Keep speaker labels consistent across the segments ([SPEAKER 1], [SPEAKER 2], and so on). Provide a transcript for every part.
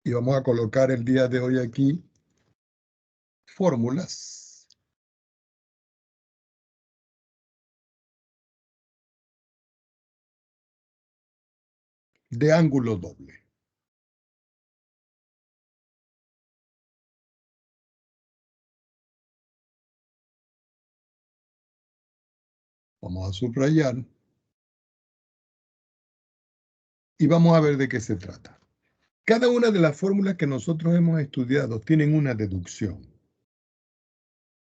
[SPEAKER 1] Y vamos a colocar el día de hoy aquí fórmulas de ángulo doble. Vamos a subrayar y vamos a ver de qué se trata. Cada una de las fórmulas que nosotros hemos estudiado tienen una deducción,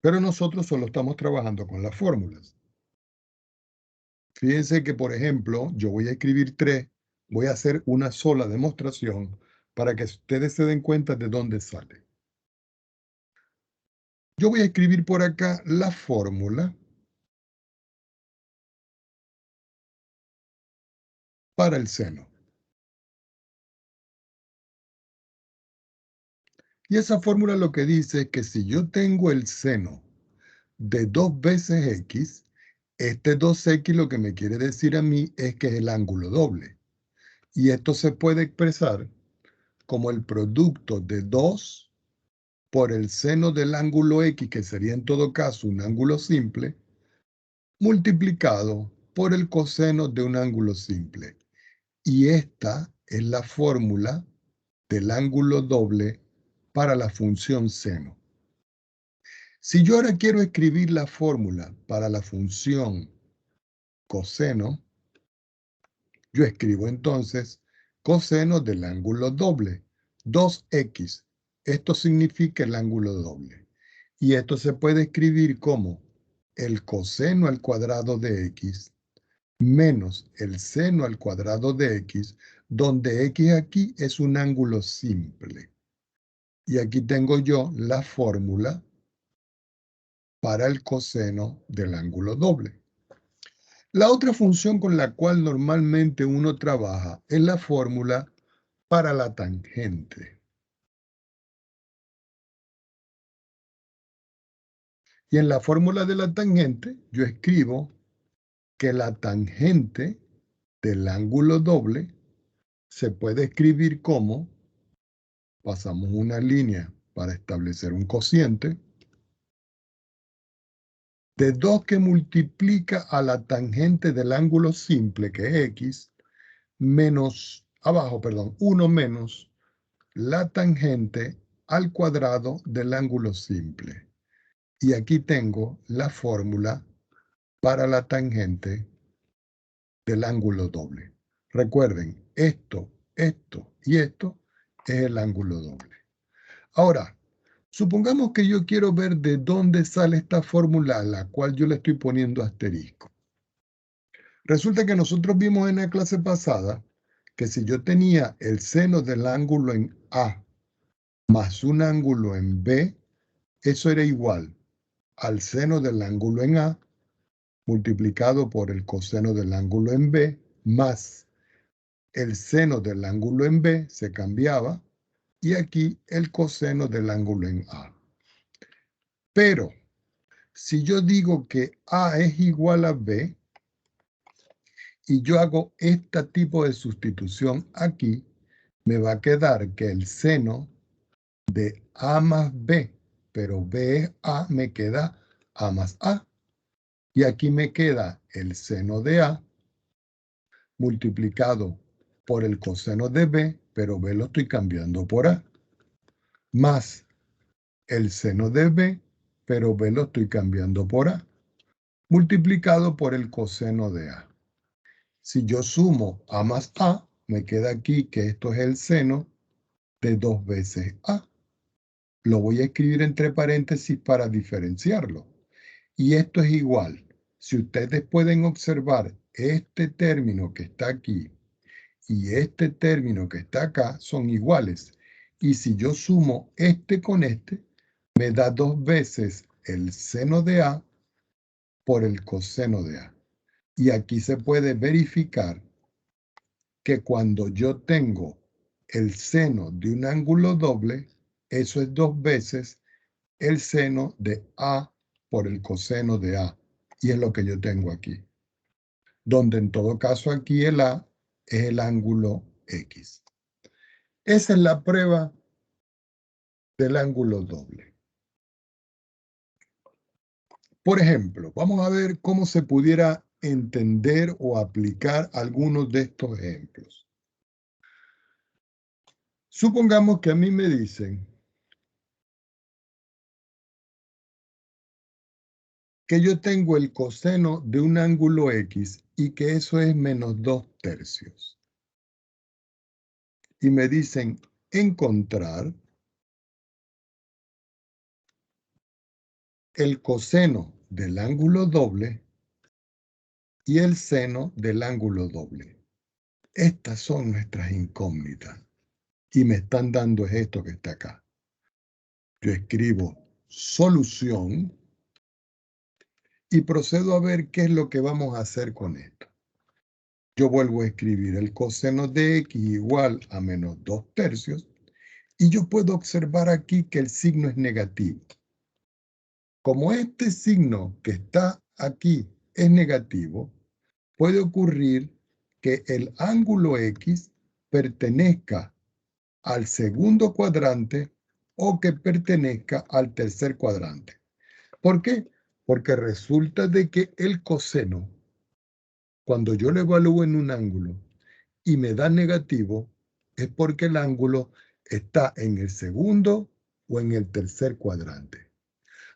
[SPEAKER 1] pero nosotros solo estamos trabajando con las fórmulas. Fíjense que, por ejemplo, yo voy a escribir 3, voy a hacer una sola demostración para que ustedes se den cuenta de dónde sale. Yo voy a escribir por acá la fórmula para el seno. Y esa fórmula lo que dice es que si yo tengo el seno de 2 veces x, este 2x lo que me quiere decir a mí es que es el ángulo doble. Y esto se puede expresar como el producto de 2 por el seno del ángulo x, que sería en todo caso un ángulo simple, multiplicado por el coseno de un ángulo simple. Y esta es la fórmula del ángulo doble para la función seno. Si yo ahora quiero escribir la fórmula para la función coseno, yo escribo entonces coseno del ángulo doble, 2x. Esto significa el ángulo doble. Y esto se puede escribir como el coseno al cuadrado de x menos el seno al cuadrado de x, donde x aquí es un ángulo simple. Y aquí tengo yo la fórmula para el coseno del ángulo doble. La otra función con la cual normalmente uno trabaja es la fórmula para la tangente. Y en la fórmula de la tangente yo escribo que la tangente del ángulo doble se puede escribir como, pasamos una línea para establecer un cociente, de 2 que multiplica a la tangente del ángulo simple, que es x, menos, abajo, perdón, 1 menos la tangente al cuadrado del ángulo simple. Y aquí tengo la fórmula para la tangente del ángulo doble. Recuerden, esto y esto es el ángulo doble. Ahora, supongamos que yo quiero ver de dónde sale esta fórmula a la cual yo le estoy poniendo asterisco. Resulta que nosotros vimos en la clase pasada que si yo tenía el seno del ángulo en A más un ángulo en B, eso era igual al seno del ángulo en A multiplicado por el coseno del ángulo en B más el seno del ángulo en B se cambiaba y aquí el coseno del ángulo en A. Pero si yo digo que A es igual a B y yo hago este tipo de sustitución aquí, me va a quedar que el seno de A más B, pero B es A, me queda A más A. Y aquí me queda el seno de A multiplicado por el coseno de B, pero B lo estoy cambiando por A, más el seno de B, pero B lo estoy cambiando por A, multiplicado por el coseno de A. Si yo sumo A más A, me queda aquí que esto es el seno de 2 veces A. Lo voy a escribir entre paréntesis para diferenciarlo. Y esto es igual. Si ustedes pueden observar este término que está aquí y este término que está acá son iguales. Y si yo sumo este con este, me da 2 veces el seno de A por el coseno de A. Y aquí se puede verificar que cuando yo tengo el seno de un ángulo doble, eso es 2 veces el seno de A por el coseno de A. Y es lo que yo tengo aquí. Donde en todo caso aquí el A es el ángulo X. Esa es la prueba del ángulo doble. Por ejemplo, vamos a ver cómo se pudiera entender o aplicar algunos de estos ejemplos. Supongamos que a mí me dicen que yo tengo el coseno de un ángulo X y que eso es menos 2/3. Y me dicen encontrar el coseno del ángulo doble y el seno del ángulo doble. Estas son nuestras incógnitas. Y me están dando esto que está acá. Yo escribo solución y procedo a ver qué es lo que vamos a hacer con esto. Yo vuelvo a escribir el coseno de X igual a menos 2/3 y yo puedo observar aquí que el signo es negativo. Como este signo que está aquí es negativo, puede ocurrir que el ángulo X pertenezca al segundo cuadrante o que pertenezca al tercer cuadrante. ¿Por qué? Porque resulta de que el coseno, cuando yo lo evalúo en un ángulo y me da negativo, es porque el ángulo está en el segundo o en el tercer cuadrante.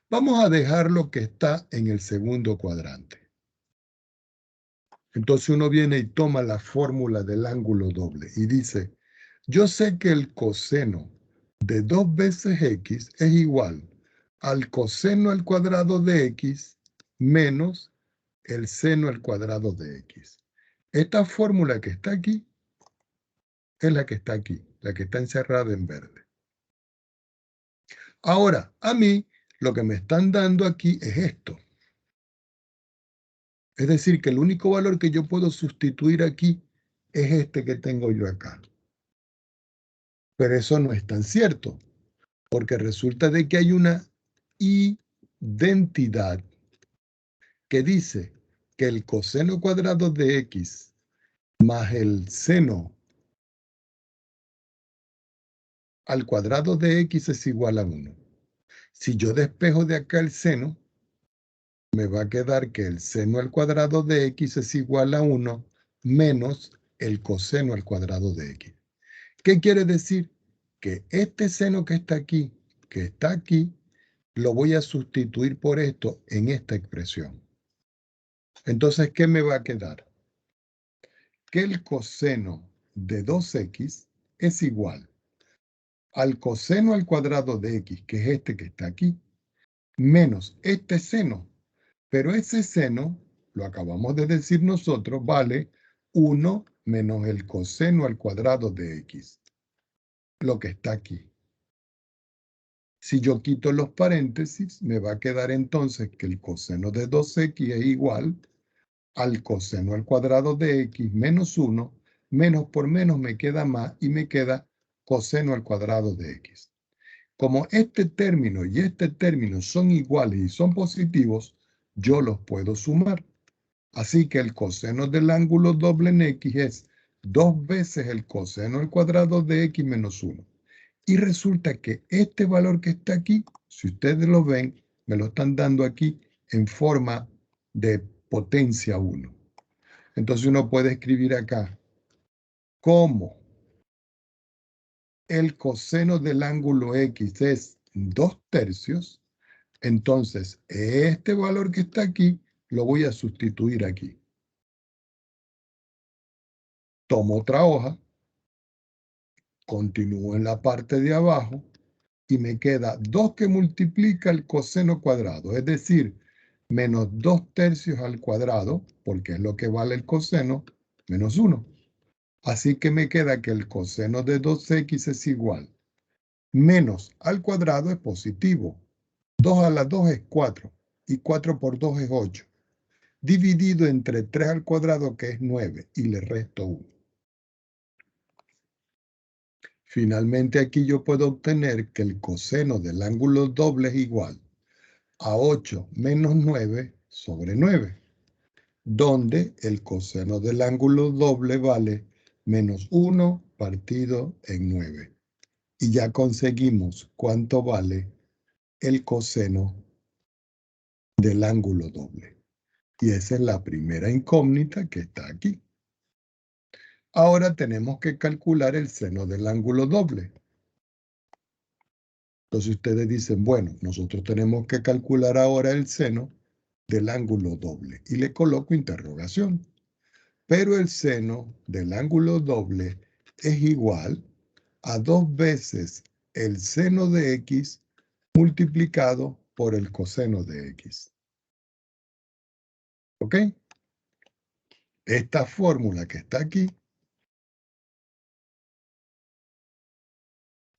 [SPEAKER 1] Vamos a dejar lo que está en el segundo cuadrante. Entonces uno viene y toma la fórmula del ángulo doble y dice, yo sé que el coseno de 2 veces X es igual al coseno al cuadrado de X menos el seno al cuadrado de X. Esta fórmula que está aquí es la que está aquí, la que está encerrada en verde. Ahora, a mí lo que me están dando aquí es esto. Es decir, que el único valor que yo puedo sustituir aquí es este que tengo yo acá. Pero eso no es tan cierto, porque resulta de que hay una identidad que dice que el coseno cuadrado de X más el seno al cuadrado de X es igual a 1. Si yo despejo de acá el seno, me va a quedar que el seno al cuadrado de X es igual a 1 menos el coseno al cuadrado de X. ¿Qué quiere decir? Que este seno que está aquí, lo voy a sustituir por esto en esta expresión. Entonces, ¿qué me va a quedar? Que el coseno de 2x es igual al coseno al cuadrado de x, que es este que está aquí, menos este seno. Pero ese seno, lo acabamos de decir nosotros, vale 1 menos el coseno al cuadrado de x, lo que está aquí. Si yo quito los paréntesis, me va a quedar entonces que el coseno de 2x es igual al coseno al cuadrado de x menos 1, menos por menos me queda más y me queda coseno al cuadrado de x. Como este término y este término son iguales y son positivos, yo los puedo sumar. Así que el coseno del ángulo doble en x es 2 veces el coseno al cuadrado de x menos 1. Y resulta que este valor que está aquí, si ustedes lo ven, me lo están dando aquí en forma de potencia 1. Entonces uno puede escribir acá como el coseno del ángulo X es 2/3, entonces este valor que está aquí lo voy a sustituir aquí. Tomo otra hoja, continúo en la parte de abajo y me queda 2 que multiplica el coseno cuadrado, es decir, menos 2/3 al cuadrado, porque es lo que vale el coseno, menos 1. Así que me queda que el coseno de 2x es igual. Menos al cuadrado es positivo. 2 a la 2 es 4. Y 4 por 2 es 8. Dividido entre 3 al cuadrado, que es 9. Y le resto 1. Finalmente aquí yo puedo obtener que el coseno del ángulo doble es igual a 8 menos 9 sobre 9. Donde el coseno del ángulo doble vale menos 1 partido en 9. Y ya conseguimos cuánto vale el coseno del ángulo doble. Y esa es la primera incógnita que está aquí. Ahora tenemos que calcular el seno del ángulo doble. Entonces ustedes dicen, bueno, nosotros tenemos que calcular ahora el seno del ángulo doble. Y le coloco interrogación. Pero el seno del ángulo doble es igual a 2 veces el seno de x multiplicado por el coseno de x. ¿Ok? Esta fórmula que está aquí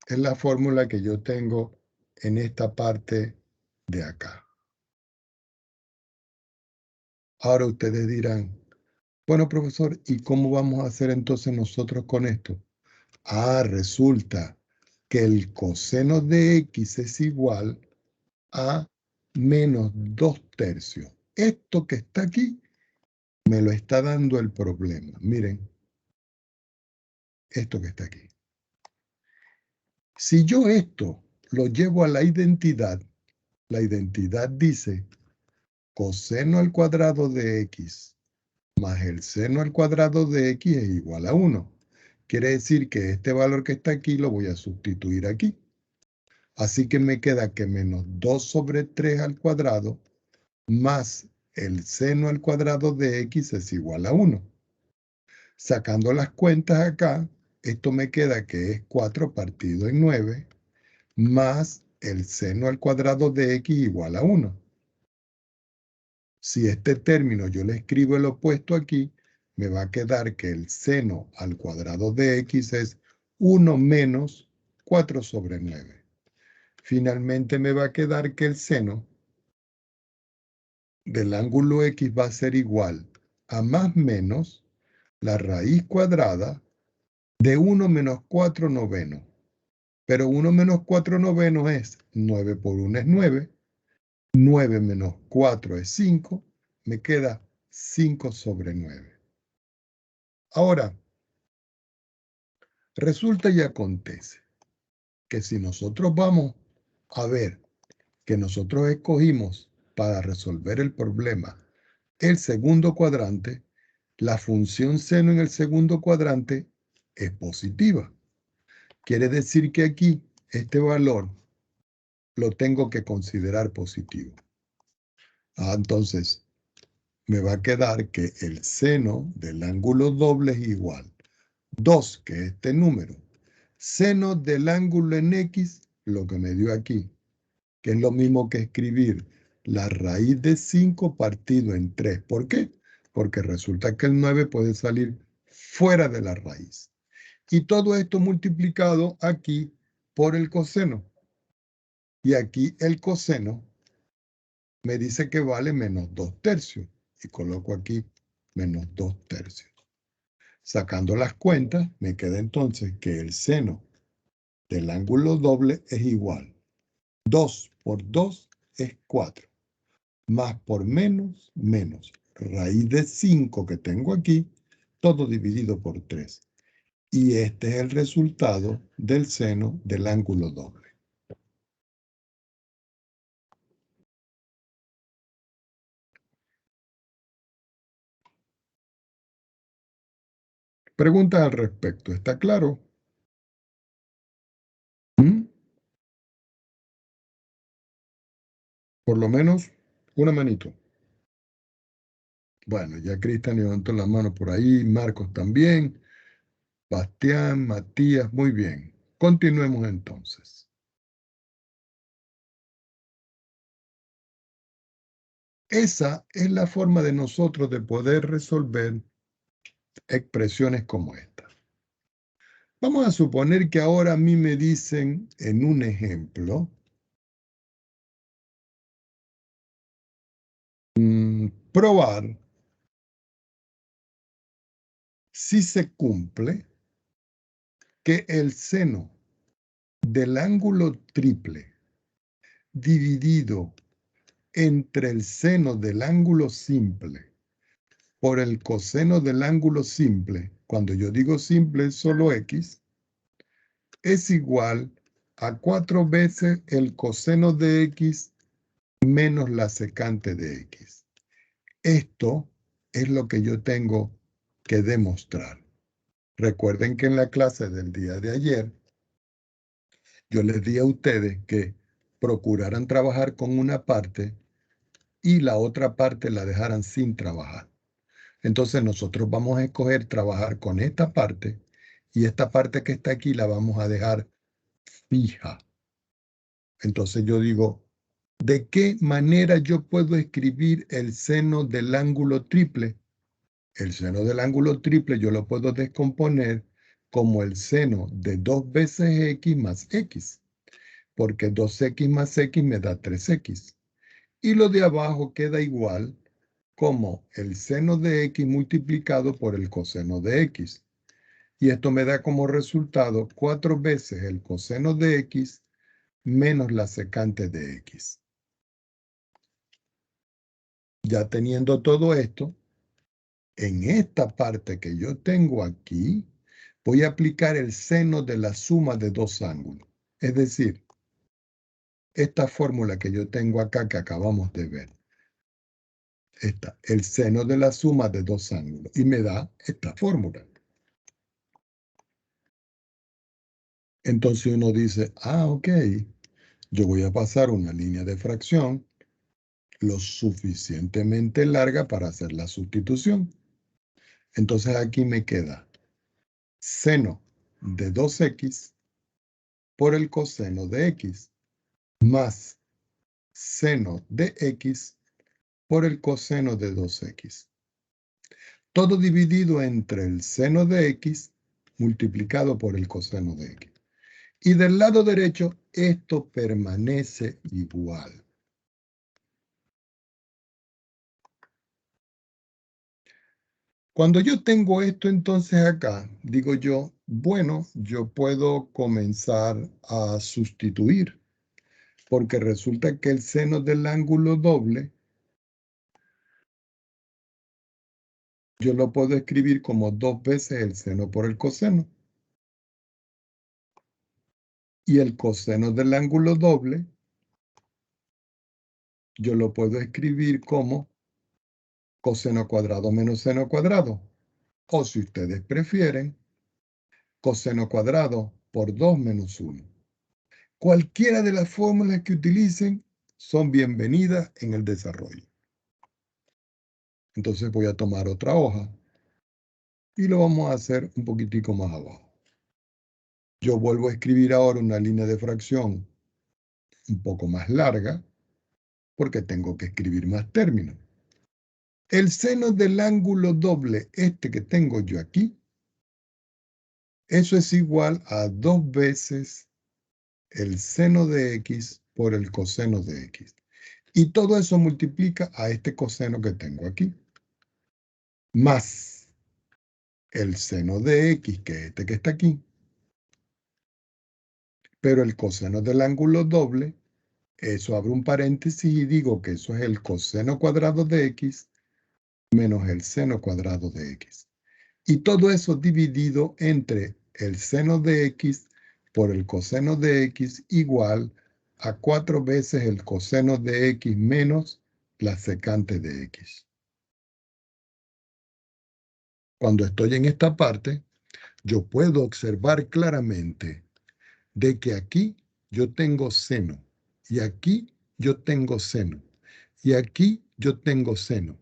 [SPEAKER 1] es la fórmula que yo tengo en esta parte de acá. Ahora ustedes dirán, bueno, profesor, ¿y cómo vamos a hacer entonces nosotros con esto? Ah, resulta que el coseno de x es igual a menos 2/3. Esto que está aquí me lo está dando el problema. Miren, esto que está aquí. Si yo esto lo llevo a la identidad dice coseno al cuadrado de x más el seno al cuadrado de x es igual a 1. Quiere decir que este valor que está aquí lo voy a sustituir aquí. Así que me queda que menos 2/3 al cuadrado más el seno al cuadrado de x es igual a 1. Sacando las cuentas acá, esto me queda que es 4 partido en 9 más el seno al cuadrado de x igual a 1. Si este término yo le escribo el opuesto aquí, me va a quedar que el seno al cuadrado de x es 1 menos 4/9. Finalmente me va a quedar que el seno del ángulo x va a ser igual a más menos la raíz cuadrada de 1 menos 4 novenos. Pero 1 menos 4 novenos es 9 por 1 es 9. 9 menos 4 es 5. Me queda 5/9. Ahora, resulta y acontece que si nosotros vamos a ver que nosotros escogimos para resolver el problema el segundo cuadrante, la función seno en el segundo cuadrante es positiva. Quiere decir que aquí este valor lo tengo que considerar positivo. Entonces, me va a quedar que el seno del ángulo doble es igual. 2, que es este número. Seno del ángulo en x, lo que me dio aquí, que es lo mismo que escribir la raíz de 5 partido en 3. ¿Por qué? Porque resulta que el 9 puede salir fuera de la raíz. Y todo esto multiplicado aquí por el coseno. Y aquí el coseno me dice que vale menos 2/3. Y coloco aquí menos 2/3. Sacando las cuentas, me queda entonces que el seno del ángulo doble es igual. 2 por 2 es 4. Más por menos, menos. Raíz de 5 que tengo aquí, todo dividido por 3. Y este es el resultado del seno del ángulo doble. Preguntas al respecto, ¿está claro? ¿Mm? Por lo menos una manito. Bueno, ya Cristian levantó la mano por ahí, Marcos también, Bastián, Matías, muy bien. Continuemos entonces. Esa es la forma de nosotros de poder resolver expresiones como esta. Vamos a suponer que ahora a mí me dicen en un ejemplo, probar si se cumple que el seno del ángulo triple dividido entre el seno del ángulo simple por el coseno del ángulo simple, cuando yo digo simple solo x, es igual a 4 veces el coseno de x menos la secante de x. Esto es lo que yo tengo que demostrar. Recuerden que en la clase del día de ayer, yo les di a ustedes que procuraran trabajar con una parte y la otra parte la dejaran sin trabajar. Entonces nosotros vamos a escoger trabajar con esta parte y esta parte que está aquí la vamos a dejar fija. Entonces yo digo, ¿de qué manera yo puedo escribir el seno del ángulo triple? El seno del ángulo triple yo lo puedo descomponer como el seno de 2 veces x más x, porque 2x más x me da 3x. Y lo de abajo queda igual como el seno de x multiplicado por el coseno de x. Y esto me da como resultado 4 veces el coseno de x menos la secante de x. Ya teniendo todo esto, en esta parte que yo tengo aquí, voy a aplicar el seno de la suma de dos ángulos. Es decir, esta fórmula que yo tengo acá que acabamos de ver. El seno de la suma de dos ángulos. Y me da esta fórmula. Entonces uno dice, ok, yo voy a pasar una línea de fracción lo suficientemente larga para hacer la sustitución. Entonces aquí me queda seno de 2x por el coseno de x más seno de x por el coseno de 2x. Todo dividido entre el seno de x multiplicado por el coseno de x. Y del lado derecho, esto permanece igual. Cuando yo tengo esto entonces acá, digo yo, bueno, yo puedo comenzar a sustituir, porque resulta que el seno del ángulo doble, yo lo puedo escribir como 2 veces el seno por el coseno. Y el coseno del ángulo doble, yo lo puedo escribir como coseno cuadrado menos seno cuadrado. O si ustedes prefieren, coseno cuadrado por 2 menos 1. Cualquiera de las fórmulas que utilicen son bienvenidas en el desarrollo. Entonces voy a tomar otra hoja y lo vamos a hacer un poquitico más abajo. Yo vuelvo a escribir ahora una línea de fracción un poco más larga porque tengo que escribir más términos. El seno del ángulo doble, este que tengo yo aquí, eso es igual a 2 veces el seno de x por el coseno de x. Y todo eso multiplica a este coseno que tengo aquí. Más el seno de x, que es este que está aquí. Pero el coseno del ángulo doble, eso abre un paréntesis y digo que eso es el coseno cuadrado de x menos el seno cuadrado de x. Y todo eso dividido entre el seno de x por el coseno de x igual a 4 veces el coseno de x menos la secante de x. Cuando estoy en esta parte, yo puedo observar claramente de que aquí yo tengo seno y aquí yo tengo seno y aquí yo tengo seno.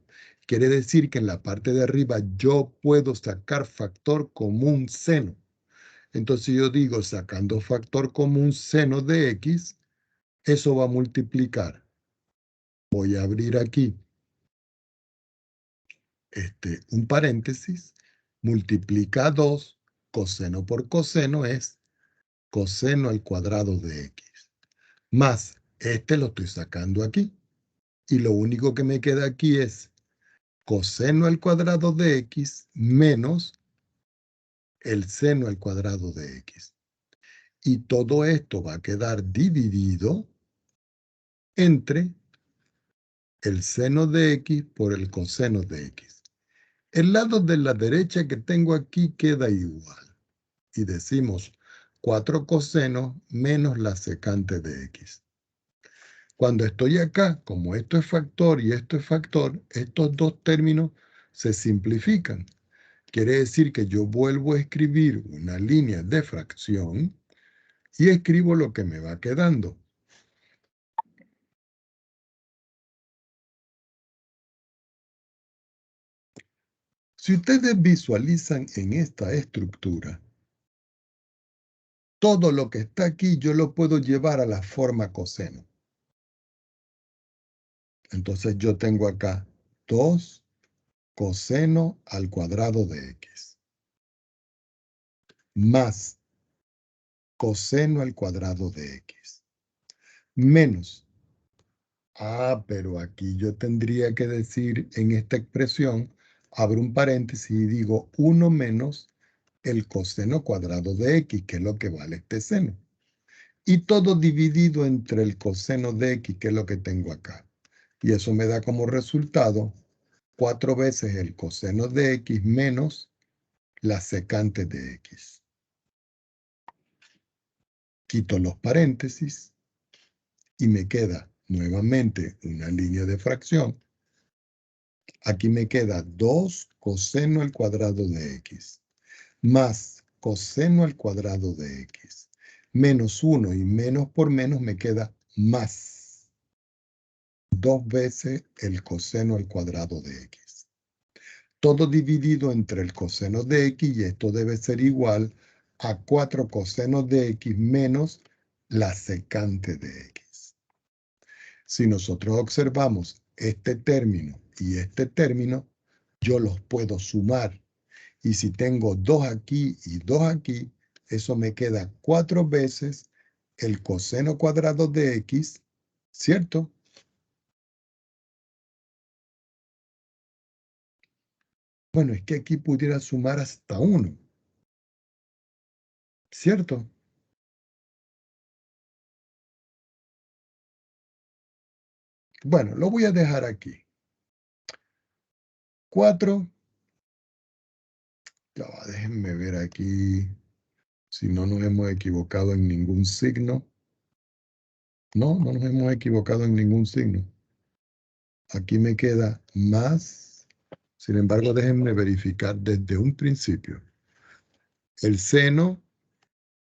[SPEAKER 1] Quiere decir que en la parte de arriba yo puedo sacar factor común seno. Entonces yo digo, sacando factor común seno de x, eso va a multiplicar. Voy a abrir aquí un paréntesis, multiplica 2, coseno por coseno es coseno al cuadrado de x. Más, lo estoy sacando aquí. Y lo único que me queda aquí es coseno al cuadrado de x menos el seno al cuadrado de x. Y todo esto va a quedar dividido entre el seno de x por el coseno de x. El lado de la derecha que tengo aquí queda igual. Y decimos 4 cosenos menos la secante de x. Cuando estoy acá, como esto es factor y esto es factor, estos dos términos se simplifican. Quiere decir que yo vuelvo a escribir una línea de fracción y escribo lo que me va quedando. Si ustedes visualizan en esta estructura, todo lo que está aquí yo lo puedo llevar a la forma coseno. Entonces yo tengo acá 2 coseno al cuadrado de x más coseno al cuadrado de x menos. Pero aquí yo tendría que decir en esta expresión, abro un paréntesis y digo 1 menos el coseno cuadrado de x, que es lo que vale este seno. Y todo dividido entre el coseno de x, que es lo que tengo acá. Y eso me da como resultado 4 veces el coseno de x menos la secante de x. Quito los paréntesis y me queda nuevamente una línea de fracción. Aquí me queda 2 coseno al cuadrado de x más coseno al cuadrado de x menos 1 y menos por menos me queda más 2 veces el coseno al cuadrado de x. Todo dividido entre el coseno de x y esto debe ser igual a 4 cosenos de x menos la secante de x. Si nosotros observamos este término y este término, yo los puedo sumar. Y si tengo 2 aquí y 2 aquí, eso me queda 4 veces el coseno cuadrado de x, ¿cierto? Bueno, es que aquí pudiera sumar hasta 1, ¿cierto? Bueno, lo voy a dejar aquí. 4, ya va, déjenme ver aquí si no nos hemos equivocado en ningún signo. No, no nos hemos equivocado en ningún signo. Aquí me queda más. Sin embargo, déjenme verificar desde un principio. El seno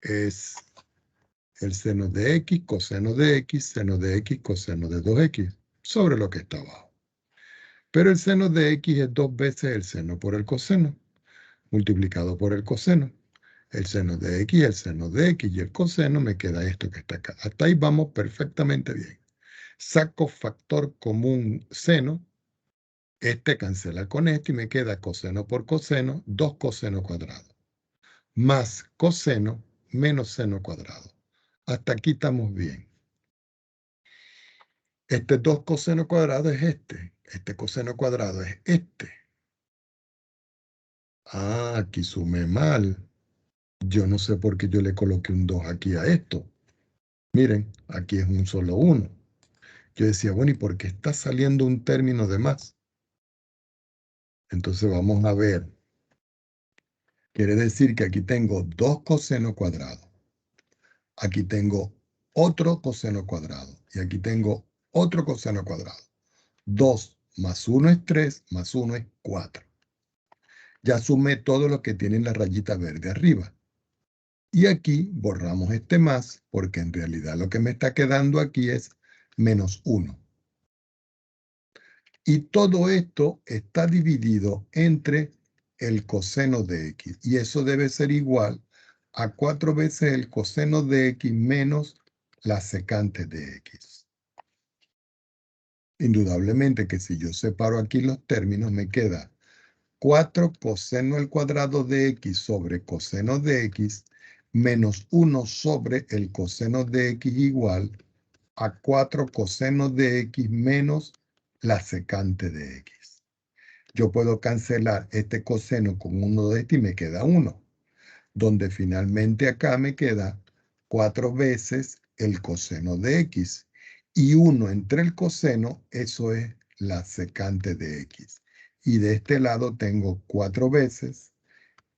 [SPEAKER 1] es el seno de x, coseno de x, seno de x, coseno de 2x, sobre lo que está abajo. Pero el seno de x es 2 veces el seno por el coseno, multiplicado por el coseno. El seno de x, el seno de x y el coseno, me queda esto que está acá. Hasta ahí vamos perfectamente bien. Saco factor común seno, este cancela con este y me queda coseno por coseno, 2 coseno cuadrado, más coseno menos seno cuadrado. Hasta aquí estamos bien. Este 2 coseno cuadrado es este coseno cuadrado es este. Aquí sumé mal. Yo no sé por qué yo le coloqué un 2 aquí a esto. Miren, aquí es un solo 1. Yo decía, bueno, ¿y por qué está saliendo un término de más? Entonces vamos a ver. Quiere decir que aquí tengo 2 coseno cuadrado. Aquí tengo otro coseno cuadrado. Y aquí tengo otro coseno cuadrado. 2 más 1 es 3, más 1 es 4. Ya sumé todo lo que tiene la rayita verde arriba. Y aquí borramos este más, porque en realidad lo que me está quedando aquí es menos 1. Y todo esto está dividido entre el coseno de x. Y eso debe ser igual a 4 veces el coseno de x menos la secante de x. Indudablemente que si yo separo aquí los términos, me queda 4 coseno al cuadrado de x sobre coseno de x menos 1 sobre el coseno de x igual a 4 coseno de x menos la secante de x. Yo puedo cancelar este coseno con uno de este y me queda 1, donde finalmente acá me queda 4 veces el coseno de x. Y 1 entre el coseno, eso es la secante de x. Y de este lado tengo 4 veces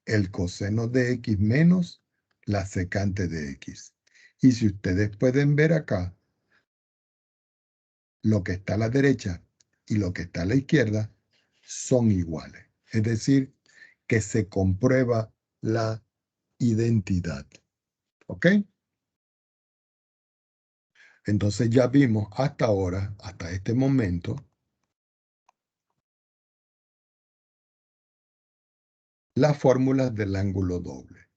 [SPEAKER 1] el coseno de x menos la secante de x. Y si ustedes pueden ver acá, lo que está a la derecha y lo que está a la izquierda son iguales. Es decir, que se comprueba la identidad. ¿Ok? Entonces ya vimos hasta ahora, hasta este momento, las fórmulas del ángulo doble.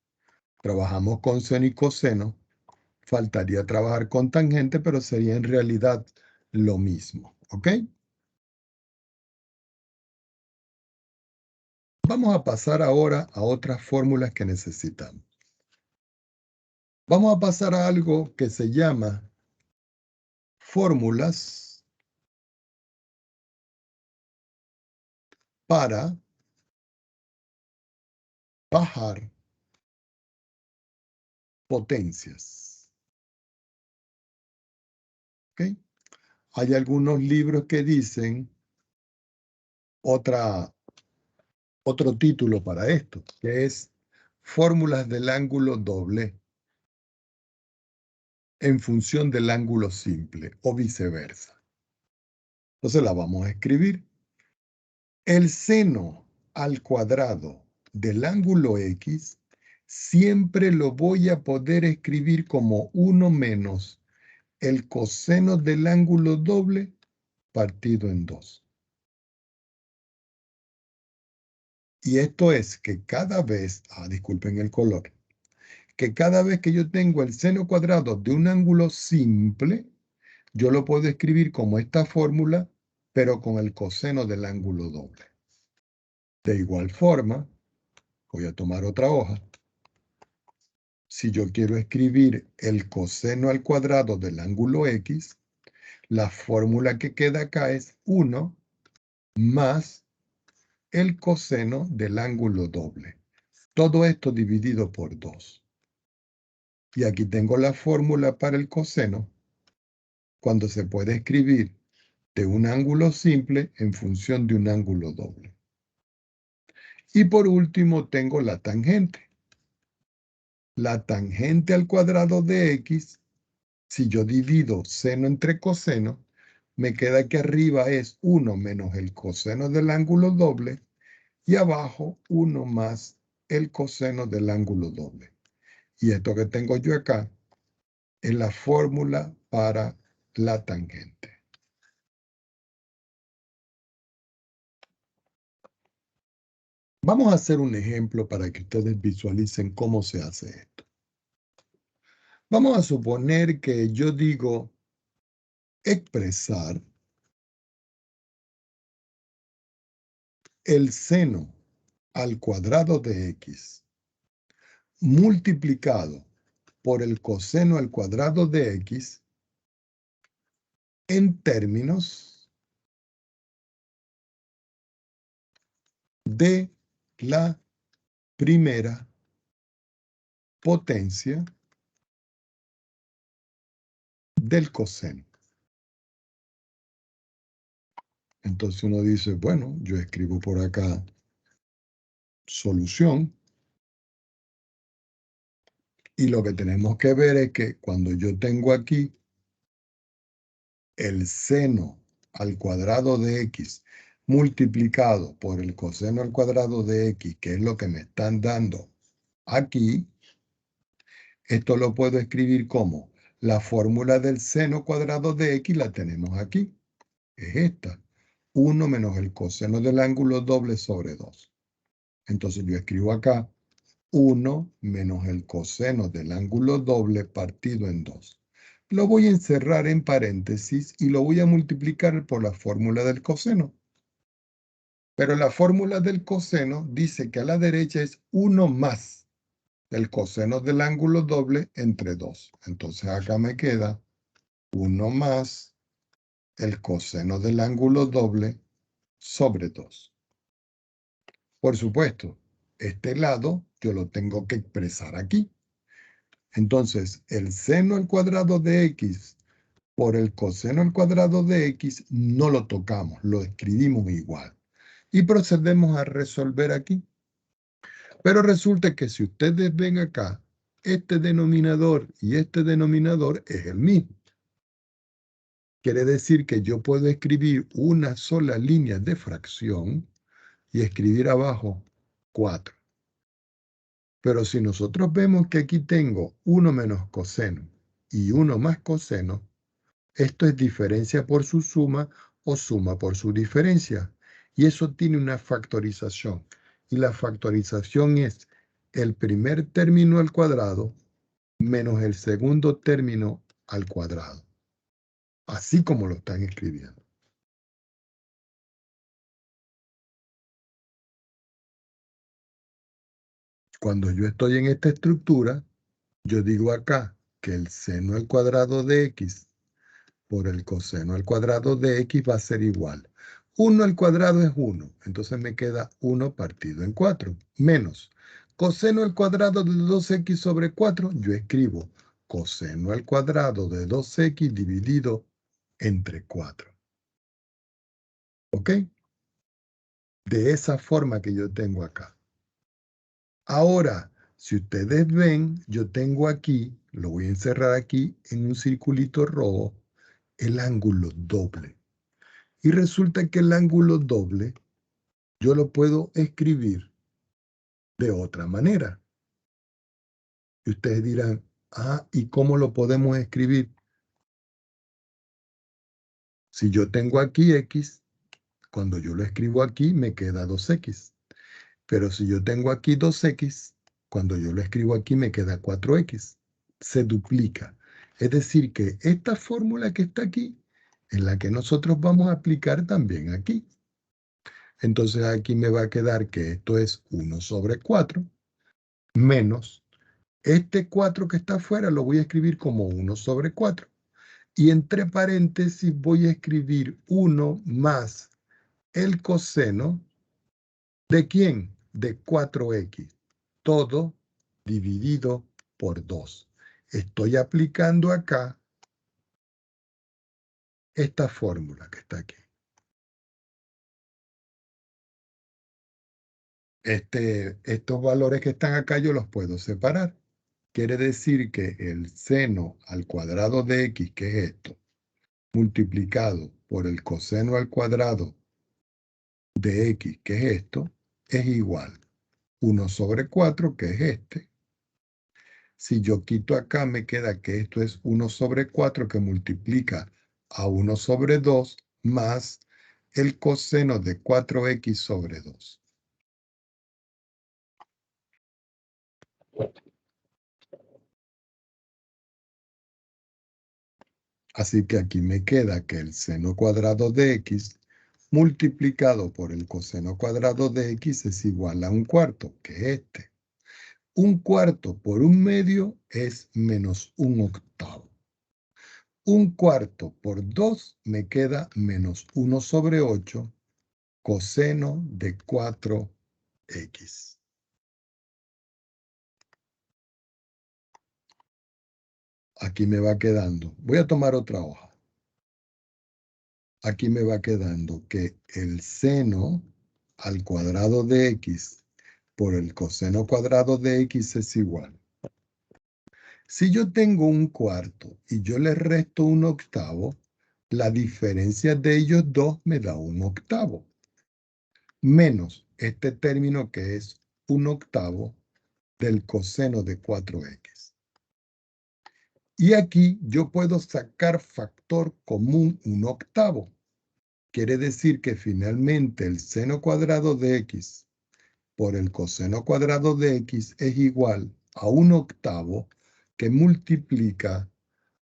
[SPEAKER 1] Trabajamos con seno y coseno. Faltaría trabajar con tangente, pero sería en realidad lo mismo. ¿Ok? Vamos a pasar ahora a otras fórmulas que necesitamos. Vamos a pasar a algo que se llama fórmulas para bajar potencias. ¿Ok? Hay algunos libros que dicen otro título para esto, que es fórmulas del ángulo doble en función del ángulo simple o viceversa. Entonces la vamos a escribir. El seno al cuadrado del ángulo X siempre lo voy a poder escribir como 1 menos el coseno del ángulo doble partido en 2. Y esto es que cada vez, disculpen el color, que cada vez que yo tengo el seno cuadrado de un ángulo simple, yo lo puedo escribir como esta fórmula, pero con el coseno del ángulo doble. De igual forma, voy a tomar otra hoja. Si yo quiero escribir el coseno al cuadrado del ángulo X, la fórmula que queda acá es 1 más el coseno del ángulo doble. Todo esto dividido por 2. Y aquí tengo la fórmula para el coseno cuando se puede escribir de un ángulo simple en función de un ángulo doble. Y por último tengo la tangente. La tangente al cuadrado de x, si yo divido seno entre coseno, me queda que arriba es 1 menos el coseno del ángulo doble y abajo 1 más el coseno del ángulo doble. Y esto que tengo yo acá es la fórmula para la tangente. Vamos a hacer un ejemplo para que ustedes visualicen cómo se hace esto. Vamos a suponer que yo digo expresar el seno al cuadrado de x multiplicado por el coseno al cuadrado de x en términos de la primera potencia del coseno. Entonces uno dice, bueno, yo escribo por acá solución. Y lo que tenemos que ver es que cuando yo tengo aquí el seno al cuadrado de x multiplicado por el coseno al cuadrado de x, que es lo que me están dando aquí, esto lo puedo escribir como la fórmula del seno cuadrado de x la tenemos aquí. Es esta. 1 menos el coseno del ángulo doble sobre 2. Entonces yo escribo acá 1 menos el coseno del ángulo doble partido en 2. Lo voy a encerrar en paréntesis y lo voy a multiplicar por la fórmula del coseno. Pero la fórmula del coseno dice que a la derecha es 1 más el coseno del ángulo doble entre 2. Entonces acá me queda 1 más el coseno del ángulo doble sobre 2. Por supuesto, este lado yo lo tengo que expresar aquí. Entonces, el seno al cuadrado de x por el coseno al cuadrado de x no lo tocamos, lo escribimos igual. Y procedemos a resolver aquí. Pero resulta que si ustedes ven acá, este denominador y este denominador es el mismo. Quiere decir que yo puedo escribir una sola línea de fracción y escribir abajo 4. Pero si nosotros vemos que aquí tengo 1 menos coseno y 1 más coseno, esto es diferencia por su suma o suma por su diferencia. Y eso tiene una factorización. Y la factorización es el primer término al cuadrado menos el segundo término al cuadrado. Así como lo están escribiendo. Cuando yo estoy en esta estructura, yo digo acá que el seno al cuadrado de x por el coseno al cuadrado de x va a ser igual. 1 al cuadrado es 1, entonces me queda 1 partido en 4, menos coseno al cuadrado de 2x sobre 4, yo escribo coseno al cuadrado de 2x dividido entre 4. ¿Ok? De esa forma que yo tengo acá. Ahora, si ustedes ven, yo tengo aquí, lo voy a encerrar aquí en un circulito rojo, el ángulo doble. Y resulta que el ángulo doble yo lo puedo escribir de otra manera. Y ustedes dirán, ¿y cómo lo podemos escribir? Si yo tengo aquí x, cuando yo lo escribo aquí me queda 2x. Pero si yo tengo aquí 2x, cuando yo lo escribo aquí me queda 4x. Se duplica. Es decir, que esta fórmula que está aquí es la que nosotros vamos a aplicar también aquí. Entonces aquí me va a quedar que esto es 1 sobre 4 menos este 4 que está afuera lo voy a escribir como 1 sobre 4. Y entre paréntesis voy a escribir 1 más el coseno ¿de quién? De 4x. Todo dividido por 2. Estoy aplicando acá esta fórmula que está aquí. Estos valores que están acá yo los puedo separar. Quiere decir que el seno al cuadrado de x, que es esto, multiplicado por el coseno al cuadrado de x, que es esto, es igual 1 sobre 4, que es este. Si yo quito acá, me queda que esto es 1 sobre 4, que multiplica a 1 sobre 2, más el coseno de 4x sobre 2. Así que aquí me queda que el seno cuadrado de x multiplicado por el coseno cuadrado de x es igual a 1/4, que es este. 1/4 por 1/2 es menos 1/8. 1/4 por 2 me queda menos 1 sobre 8 coseno de 4x. Aquí me va quedando. Voy a tomar otra hoja. Aquí me va quedando que el seno al cuadrado de x por el coseno cuadrado de x es igual. Si yo tengo 1/4 y yo le resto 1/8, la diferencia de ellos dos me da 1/8. Menos este término que es 1/8 del coseno de 4x. Y aquí yo puedo sacar factor común 1/8. Quiere decir que finalmente el seno cuadrado de x por el coseno cuadrado de x es igual a 1/8 que multiplica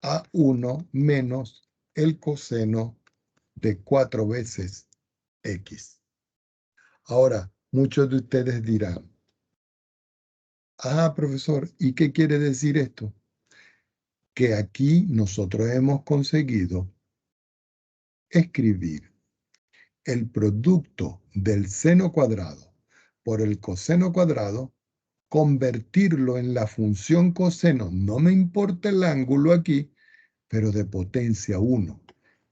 [SPEAKER 1] a 1 menos el coseno de 4 veces x. Ahora, muchos de ustedes dirán, profesor, ¿y qué quiere decir esto? Que aquí nosotros hemos conseguido escribir el producto del seno cuadrado por el coseno cuadrado, convertirlo en la función coseno, no me importa el ángulo aquí, pero de potencia 1.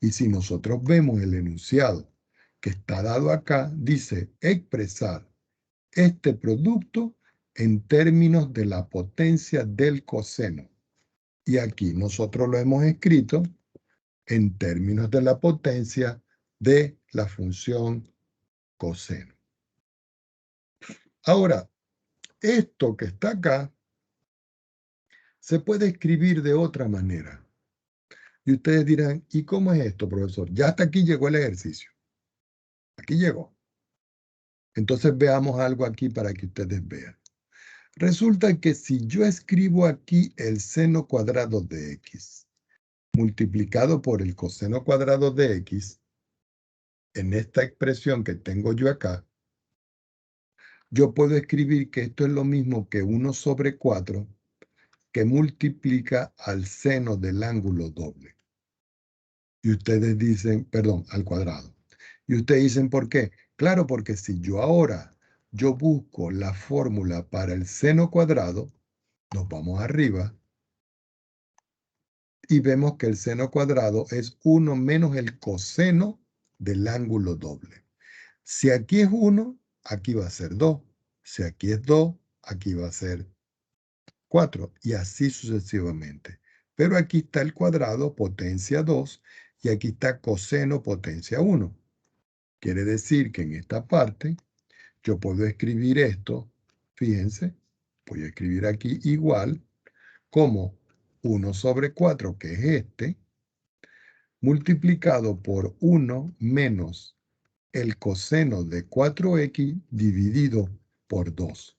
[SPEAKER 1] Y si nosotros vemos el enunciado que está dado acá, dice expresar este producto en términos de la potencia del coseno. Y aquí nosotros lo hemos escrito en términos de la potencia de la función coseno. Ahora, esto que está acá se puede escribir de otra manera. Y ustedes dirán, ¿y cómo es esto, profesor? Ya hasta aquí llegó el ejercicio. Aquí llegó. Entonces veamos algo aquí para que ustedes vean. Resulta que si yo escribo aquí el seno cuadrado de x multiplicado por el coseno cuadrado de x, en esta expresión que tengo yo acá, yo puedo escribir que esto es lo mismo que 1 sobre 4 que multiplica al seno del ángulo doble. Y ustedes dicen, perdón, al cuadrado. Y ustedes dicen, ¿por qué? Claro, porque si yo busco la fórmula para el seno cuadrado, nos vamos arriba y vemos que el seno cuadrado es 1 menos el coseno del ángulo doble. Si aquí es 1, aquí va a ser 2. Si aquí es 2, aquí va a ser 4. Y así sucesivamente. Pero aquí está el cuadrado potencia 2 y aquí está coseno potencia 1. Quiere decir que en esta parte yo puedo escribir esto, fíjense, voy a escribir aquí igual como 1 sobre 4, que es este, multiplicado por 1 menos el coseno de 4x dividido por 2.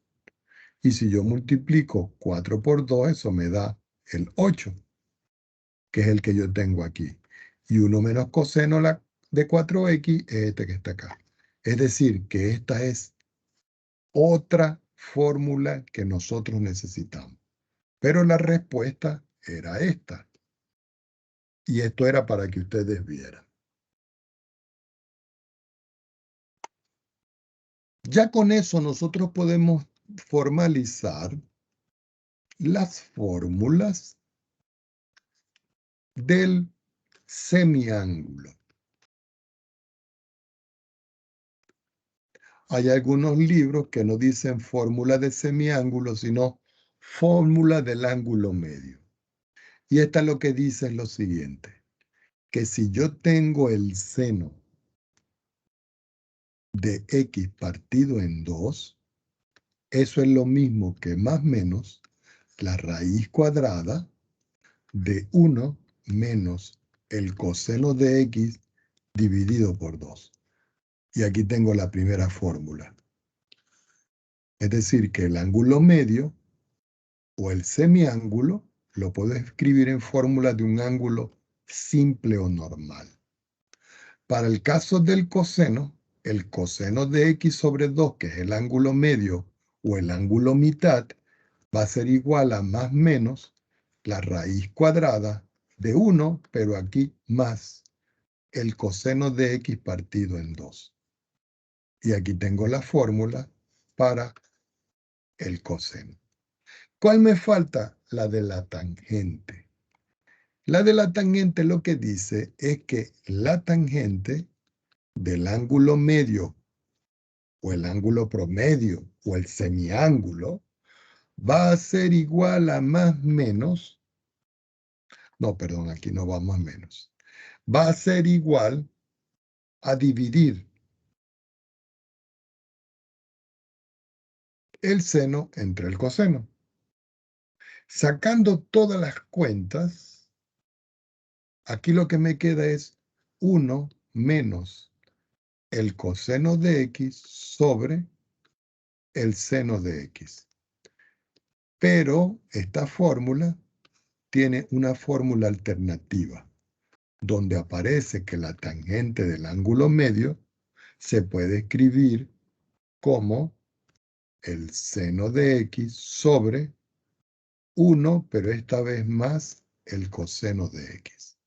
[SPEAKER 1] Y si yo multiplico 4 por 2, eso me da el 8, que es el que yo tengo aquí. Y 1 menos coseno de 4x es este que está acá. Es decir, que esta es otra fórmula que nosotros necesitamos. Pero la respuesta era esta. Y esto era para que ustedes vieran. Ya con eso nosotros podemos formalizar las fórmulas del semiángulo. Hay algunos libros que no dicen fórmula de semiángulo, sino fórmula del ángulo medio. Y esta lo que dice es lo siguiente, que si yo tengo el seno de x partido en 2, eso es lo mismo que más o menos la raíz cuadrada de 1 menos el coseno de x dividido por 2. Y aquí tengo la primera fórmula. Es decir, que el ángulo medio o el semiángulo lo puedo escribir en fórmula de un ángulo simple o normal. Para el caso del coseno, el coseno de x sobre 2, que es el ángulo medio o el ángulo mitad, va a ser igual a más o menos la raíz cuadrada de 1, pero aquí más el coseno de x partido en 2. Y aquí tengo la fórmula para el coseno. ¿Cuál me falta? La de la tangente. La de la tangente lo que dice es que la tangente del ángulo medio o el ángulo promedio o el semiángulo va a ser igual a más menos, no, perdón, aquí no va más menos, va a ser igual a dividir el seno entre el coseno. Sacando todas las cuentas, aquí lo que me queda es 1 menos el coseno de x sobre el seno de x. Pero esta fórmula tiene una fórmula alternativa, donde aparece que la tangente del ángulo medio se puede escribir como el seno de x sobre 1, pero esta vez más el coseno de x.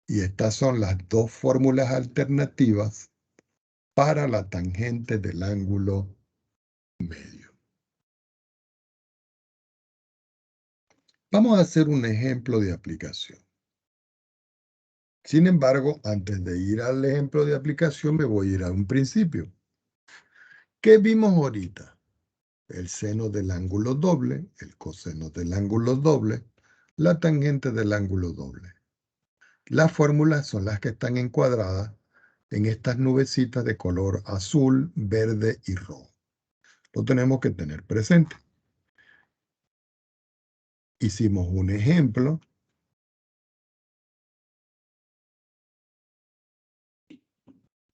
[SPEAKER 1] Y estas son las dos fórmulas alternativas para la tangente del ángulo medio. Vamos a hacer un ejemplo de aplicación. Sin embargo, antes de ir al ejemplo de aplicación, me voy a ir a un principio. ¿Qué vimos ahorita? El seno del ángulo doble, el coseno del ángulo doble, la tangente del ángulo doble. Las fórmulas son las que están encuadradas en estas nubecitas de color azul, verde y rojo. Lo tenemos que tener presente. Hicimos un ejemplo.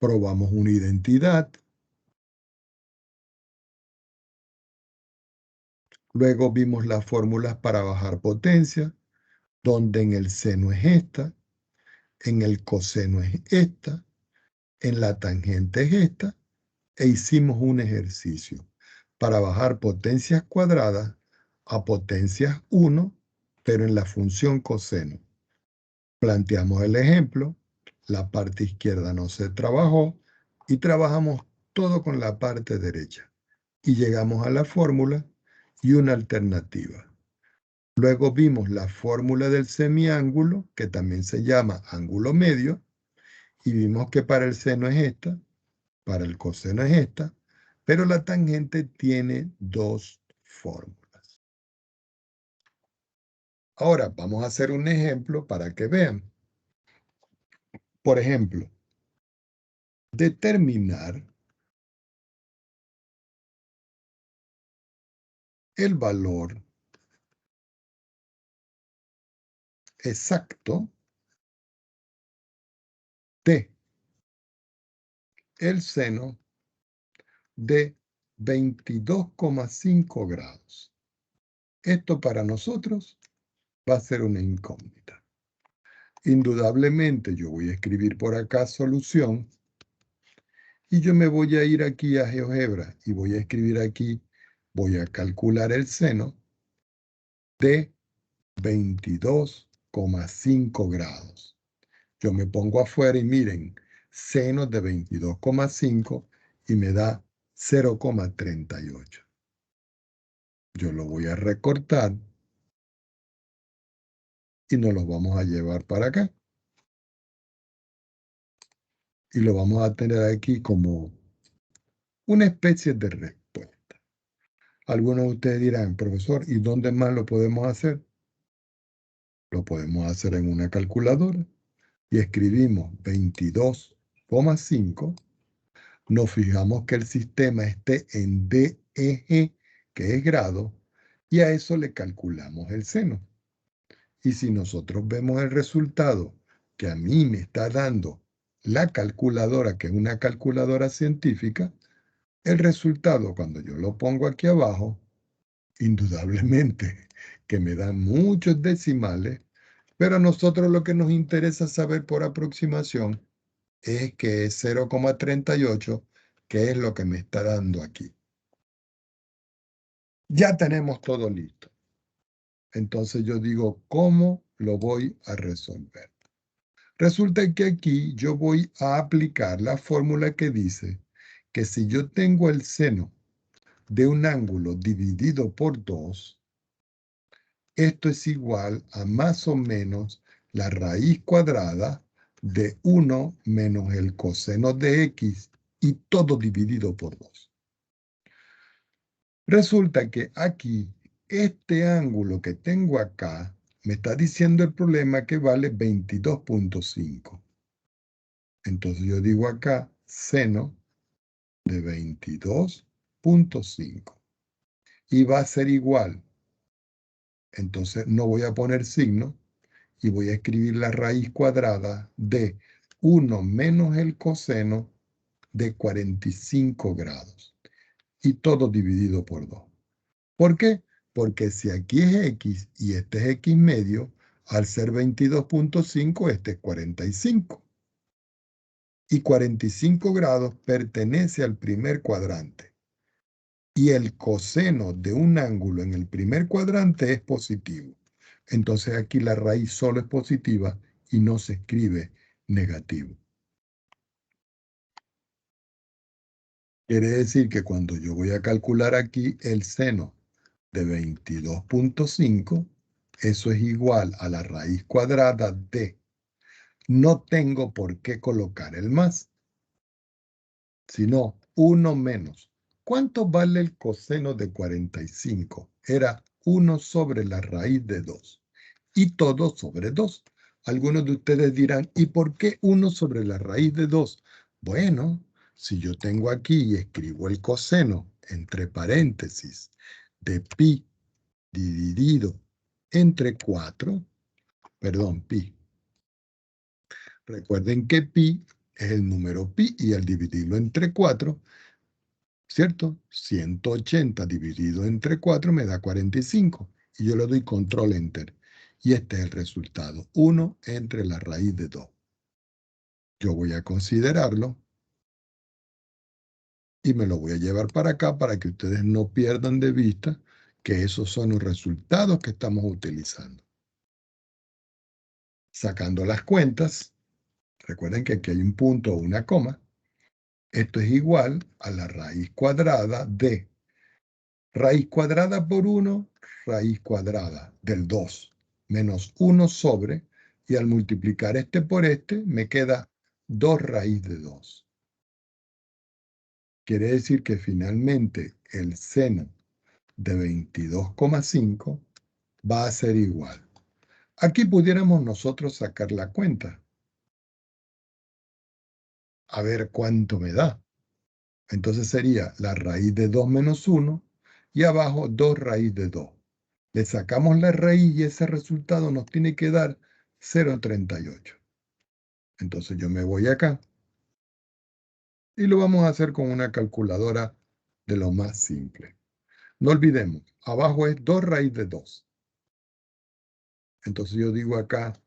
[SPEAKER 1] Probamos una identidad. Luego vimos las fórmulas para bajar potencia, donde en el seno es esta, en el coseno es esta, en la tangente es esta, e hicimos un ejercicio para bajar potencias cuadradas a potencias 1, pero en la función coseno. Planteamos el ejemplo, la parte izquierda no se trabajó y trabajamos todo con la parte derecha. Y llegamos a la fórmula y una alternativa. Luego vimos la fórmula del semiángulo, que también se llama ángulo medio, y vimos que para el seno es esta, para el coseno es esta, pero la tangente tiene dos fórmulas. Ahora vamos a hacer un ejemplo para que vean. Por ejemplo, determinar el valor exacto de el seno de 22,5 grados. Esto para nosotros va a ser una incógnita. Indudablemente yo voy a escribir por acá solución y yo me voy a ir aquí a GeoGebra y voy a escribir aquí, voy a calcular el seno de 22,5 grados. Yo me pongo afuera y miren, seno de 22,5 y me da 0,38. Yo lo voy a recortar y nos lo vamos a llevar para acá. Y lo vamos a tener aquí como una especie de respuesta. Algunos de ustedes dirán, profesor, ¿y dónde más lo podemos hacer? Lo podemos hacer en una calculadora y escribimos 22,5. Nos fijamos que el sistema esté en DEG, que es grado, y a eso le calculamos el seno. Y si nosotros vemos el resultado que a mí me está dando la calculadora, que es una calculadora científica, el resultado cuando yo lo pongo aquí abajo, indudablemente que me da muchos decimales, pero a nosotros lo que nos interesa saber por aproximación es que es 0,38, que es lo que me está dando aquí. Ya tenemos todo listo. Entonces yo digo, ¿cómo lo voy a resolver? Resulta que aquí yo voy a aplicar la fórmula que dice que si yo tengo el seno de un ángulo dividido por 2, esto es igual a más o menos la raíz cuadrada de 1 menos el coseno de x y todo dividido por 2. Resulta que aquí, este ángulo que tengo acá, me está diciendo el problema que vale 22,5. Entonces yo digo acá, seno de 22,5. Y va a ser igual. Entonces no voy a poner signo y voy a escribir la raíz cuadrada de 1 menos el coseno de 45 grados. Y todo dividido por 2. ¿Por qué? Porque si aquí es x y este es x medio, al ser 22,5, este es 45. Y 45 grados pertenece al primer cuadrante. Y el coseno de un ángulo en el primer cuadrante es positivo. Entonces aquí la raíz solo es positiva y no se escribe negativo. Quiere decir que cuando yo voy a calcular aquí el seno de 22,5, eso es igual a la raíz cuadrada de no tengo por qué colocar el más, sino 1 menos. ¿Cuánto vale el coseno de 45? Era 1 sobre la raíz de 2. Y todo sobre 2. Algunos de ustedes dirán, ¿y por qué 1 sobre la raíz de 2? Bueno, si yo tengo aquí y escribo el coseno entre paréntesis de pi dividido entre 4, perdón, pi. Recuerden que pi es el número pi y al dividirlo entre 4, ¿cierto? 180 dividido entre 4 me da 45. Y yo le doy control enter. Y este es el resultado. 1 entre la raíz de 2. Yo voy a considerarlo y me lo voy a llevar para acá para que ustedes no pierdan de vista que esos son los resultados que estamos utilizando. Sacando las cuentas, recuerden que aquí hay un punto o una coma. Esto es igual a la raíz cuadrada de raíz cuadrada por 1, raíz cuadrada del 2, menos 1 sobre, y al multiplicar este por este, me queda 2 raíz de 2. Quiere decir que finalmente el seno de 22,5 va a ser igual. Aquí pudiéramos nosotros sacar la cuenta. A ver cuánto me da. Entonces sería la raíz de 2 menos 1 y abajo 2 raíz de 2. Le sacamos la raíz y ese resultado nos tiene que dar 0,38. Entonces yo me voy acá y lo vamos a hacer con una calculadora de lo más simple. No olvidemos, abajo es 2 raíz de 2. Entonces yo digo acá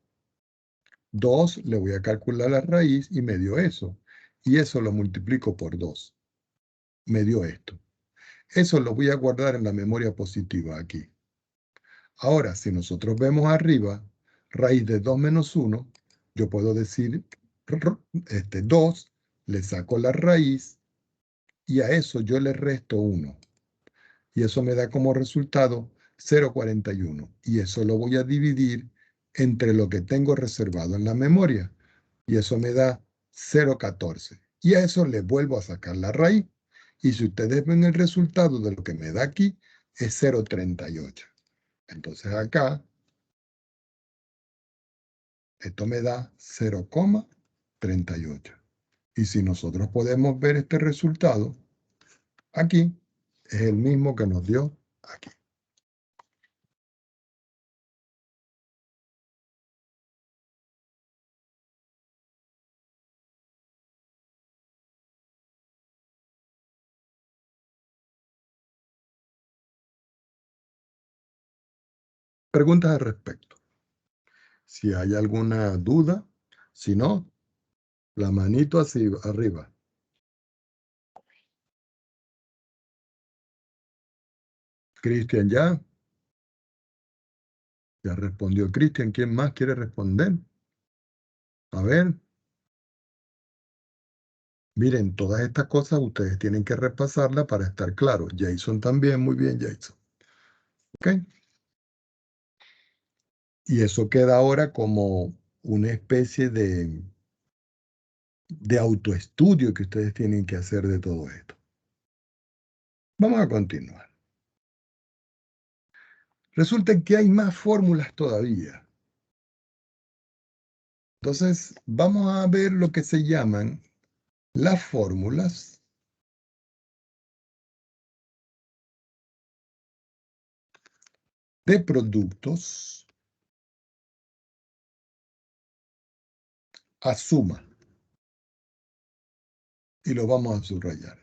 [SPEAKER 1] 2, le voy a calcular la raíz y me dio eso. Y eso lo multiplico por 2. Me dio esto. Eso lo voy a guardar en la memoria positiva aquí. Ahora, si nosotros vemos arriba, raíz de 2 menos 1, yo puedo decir 2, le saco la raíz y a eso yo le resto 1. Y eso me da como resultado 0,41. Y eso lo voy a dividir entre lo que tengo reservado en la memoria. Y eso me da 0,14. Y a eso le vuelvo a sacar la raíz. Y si ustedes ven el resultado de lo que me da aquí, es 0,38. Entonces acá, esto me da 0,38. Y si nosotros podemos ver este resultado, aquí es el mismo que nos dio aquí. Preguntas al respecto. Si hay alguna duda, si no, la manito hacia arriba. Cristian ya. Ya respondió Cristian. ¿Quién más quiere responder? A ver. Miren, todas estas cosas ustedes tienen que repasarlas para estar claros. Jason también, muy bien, Jason. ¿Ok? Y eso queda ahora como una especie de autoestudio que ustedes tienen que hacer de todo esto. Vamos a continuar. Resulta que hay más fórmulas todavía. Entonces, vamos a ver lo que se llaman las fórmulas de productos a suma. Y lo vamos a subrayar.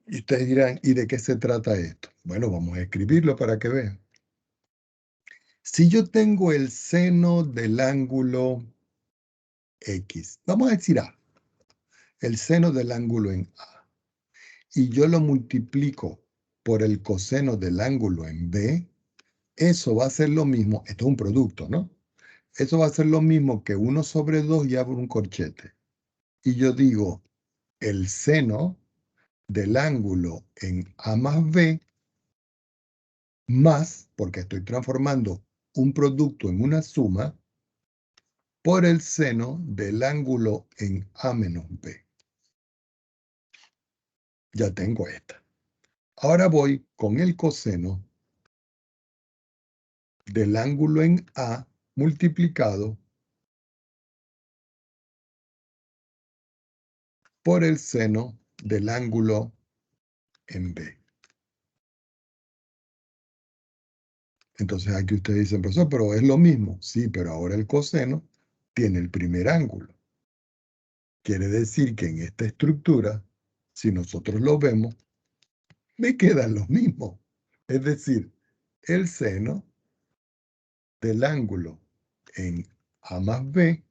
[SPEAKER 1] Y ustedes dirán, ¿y de qué se trata esto? Bueno, vamos a escribirlo para que vean. Si yo tengo el seno del ángulo X, vamos a decir A, el seno del ángulo en A, y yo lo multiplico por el coseno del ángulo en B, eso va a ser lo mismo, esto es un producto, ¿no? Eso va a ser lo mismo que 1 sobre 2 y abro un corchete. Y yo digo, el seno del ángulo en A más B, más, porque estoy transformando un producto en una suma por el seno del ángulo en A menos B. Ya tengo esta. Ahora voy con el coseno del ángulo en A multiplicado por el seno del ángulo en B. Entonces aquí ustedes dicen, profesor, pero es lo mismo. Sí, pero ahora el coseno tiene el primer ángulo. Quiere decir que en esta estructura, si nosotros lo vemos, me quedan los mismos. Es decir, el seno del ángulo en A más B,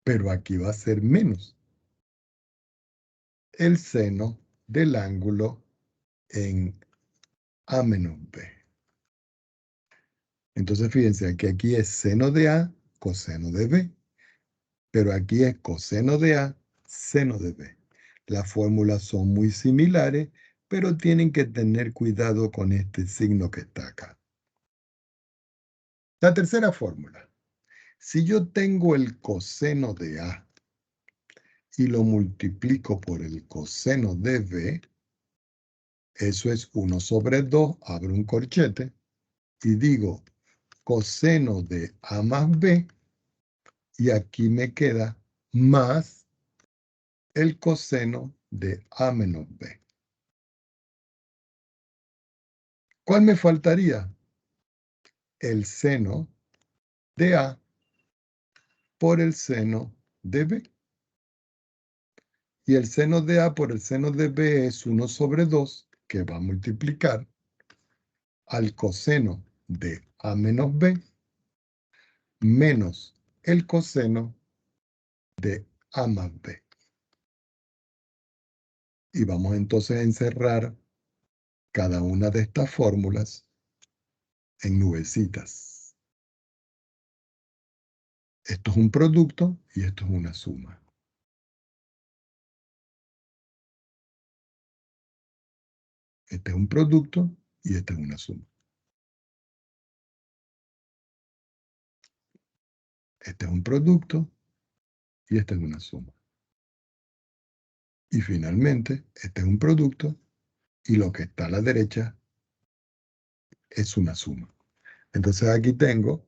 [SPEAKER 1] pero aquí va a ser menos el seno del ángulo en A menos B. Entonces fíjense que aquí es seno de A, coseno de B, pero aquí es coseno de A, seno de B. Las fórmulas son muy similares, pero tienen que tener cuidado con este signo que está acá. La tercera fórmula. Si yo tengo el coseno de A y lo multiplico por el coseno de B, eso es 1 sobre 2, abro un corchete y digo coseno de A más B, y aquí me queda más el coseno de A menos B. ¿Cuál me faltaría? El seno de A por el seno de B. Y el seno de A por el seno de B es 1 sobre 2, que va a multiplicar al coseno de A menos B menos el coseno de A más B. Y vamos entonces a encerrar cada una de estas fórmulas en nubecitas. Esto es un producto y esto es una suma. Este es un producto y esta es una suma. Este es un producto y esta es una suma. Y finalmente, este es un producto y lo que está a la derecha es una suma. Entonces aquí tengo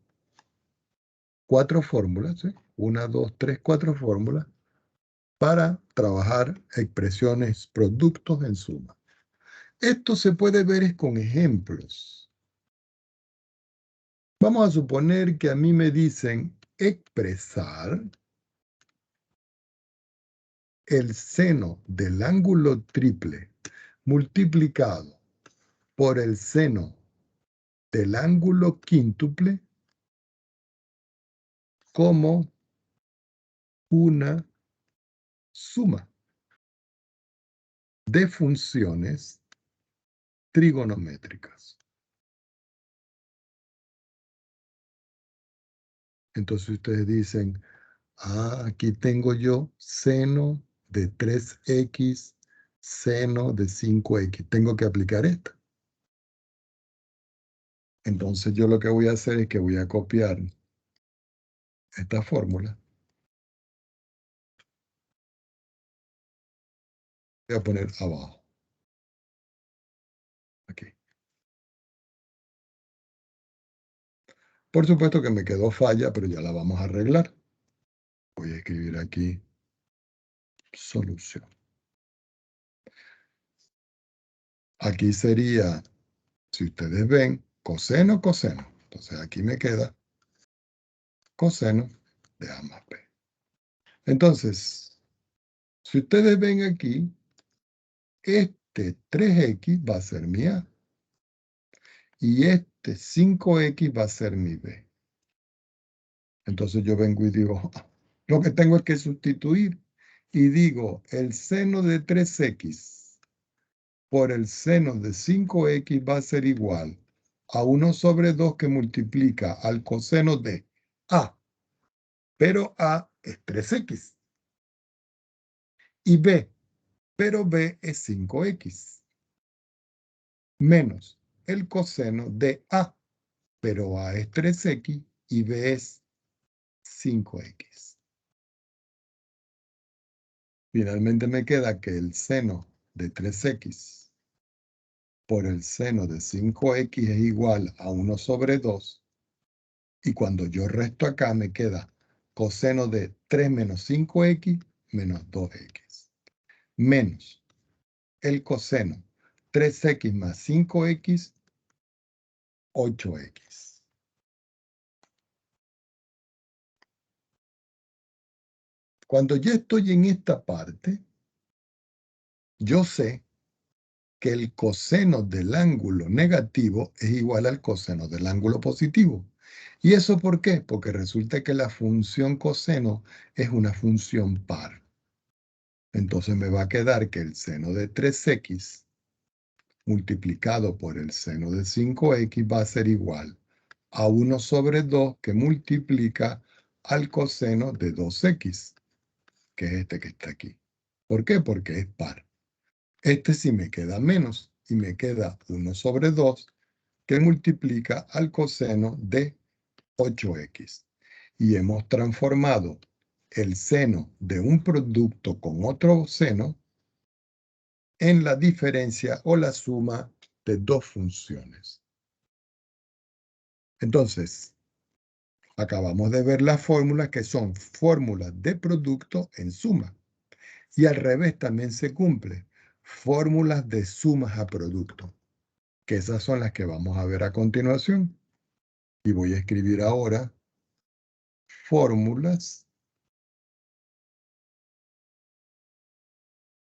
[SPEAKER 1] 4 fórmulas, ¿sí? 1, 2, 3, 4 fórmulas para trabajar expresiones, productos en suma. Esto se puede ver con ejemplos. Vamos a suponer que a mí me dicen expresar el seno del ángulo triple multiplicado por el seno del ángulo quíntuple como una suma de funciones trigonométricas. Entonces ustedes dicen, aquí tengo yo seno de 3x, seno de 5x. Tengo que aplicar esta. Entonces yo lo que voy a hacer es que voy a copiar esta fórmula. Voy a poner abajo. Aquí. Por supuesto que me quedó falla, pero ya la vamos a arreglar. Voy a escribir aquí solución. Aquí sería, si ustedes ven, coseno, coseno. Entonces aquí me queda coseno de A más B. Entonces, si ustedes ven aquí, este 3x va a ser mi A y este 5x va a ser mi B. Entonces yo vengo y digo, lo que tengo es que sustituir y digo, el seno de 3x por el seno de 5x va a ser igual a 1 sobre 2 que multiplica al coseno de A, pero A es 3x, y B, pero B es 5x, menos el coseno de A, pero A es 3X y B es 5X. Finalmente me queda que el seno de 3X por el seno de 5X es igual a 1 sobre 2. Y cuando yo resto acá me queda coseno de 3 menos 5X menos 2X. Menos el coseno 3X más 5X, 8X. Cuando ya estoy en esta parte, yo sé que el coseno del ángulo negativo es igual al coseno del ángulo positivo. ¿Y eso por qué? Porque resulta que la función coseno es una función par. Entonces me va a quedar que el seno de 3X multiplicado por el seno de 5X va a ser igual a 1 sobre 2 que multiplica al coseno de 2X, que es este que está aquí. ¿Por qué? Porque es par. Este sí me queda menos y me queda 1 sobre 2 que multiplica al coseno de 8X. Y hemos transformado el seno de un producto con otro seno en la diferencia o la suma de dos funciones. Entonces, acabamos de ver las fórmulas que son fórmulas de producto en suma. Y al revés también se cumple. Fórmulas de sumas a producto, que esas son las que vamos a ver a continuación. Y voy a escribir ahora fórmulas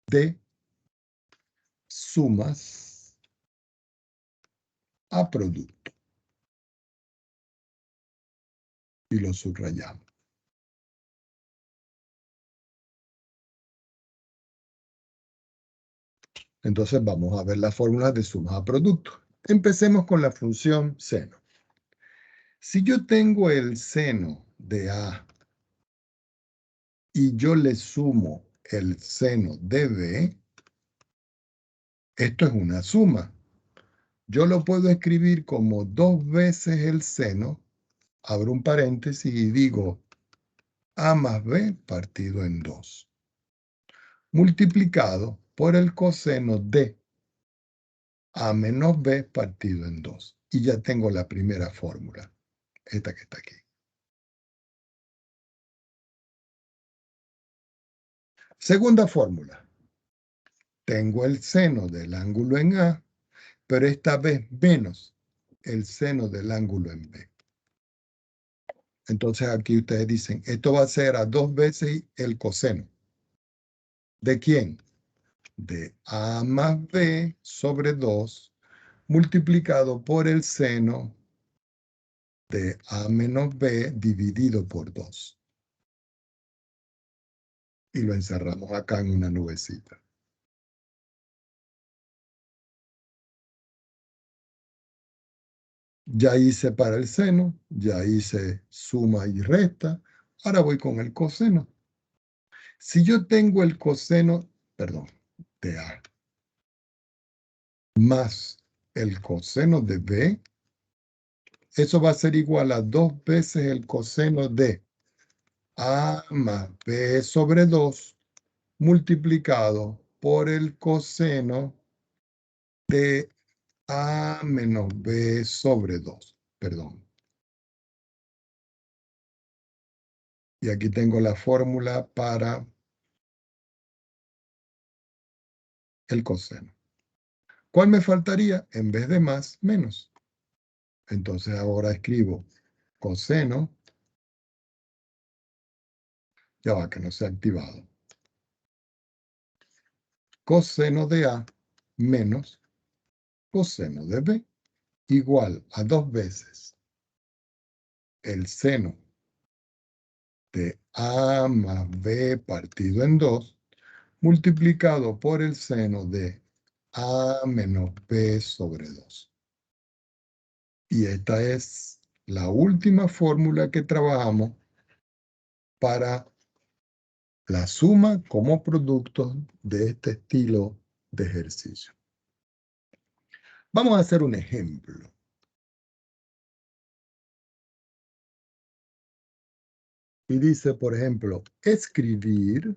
[SPEAKER 1] de sumas a producto. Y lo subrayamos. Entonces vamos a ver las fórmulas de sumas a producto. Empecemos con la función seno. Si yo tengo el seno de A y yo le sumo el seno de B, esto es una suma. Yo lo puedo escribir como 2 veces el seno, abro un paréntesis y digo A más B partido en 2, multiplicado por el coseno de A menos B partido en 2. Y ya tengo la primera fórmula, esta que está aquí. Segunda fórmula. Tengo el seno del ángulo en A, pero esta vez menos el seno del ángulo en B. Entonces aquí ustedes dicen, esto va a ser a 2 veces el coseno. ¿De quién? De A más B sobre 2 multiplicado por el seno de A menos B dividido por 2. Y lo encerramos acá en una nubecita. Ya hice para el seno, ya hice suma y resta. Ahora voy con el coseno. Si yo tengo el coseno, perdón, de A más el coseno de B, eso va a ser igual a 2 veces el coseno de A más B sobre 2 multiplicado por el coseno de A menos B sobre 2. Perdón. Y aquí tengo la fórmula para el coseno. ¿Cuál me faltaría? En vez de más, menos. Entonces ahora escribo coseno, ya va que no se ha activado, coseno de A menos coseno de B igual a 2 veces el seno de A más B partido en 2 multiplicado por el seno de A menos B sobre 2. Y esta es la última fórmula que trabajamos para la suma como producto de este estilo de ejercicio. Vamos a hacer un ejemplo. Y dice, por ejemplo, escribir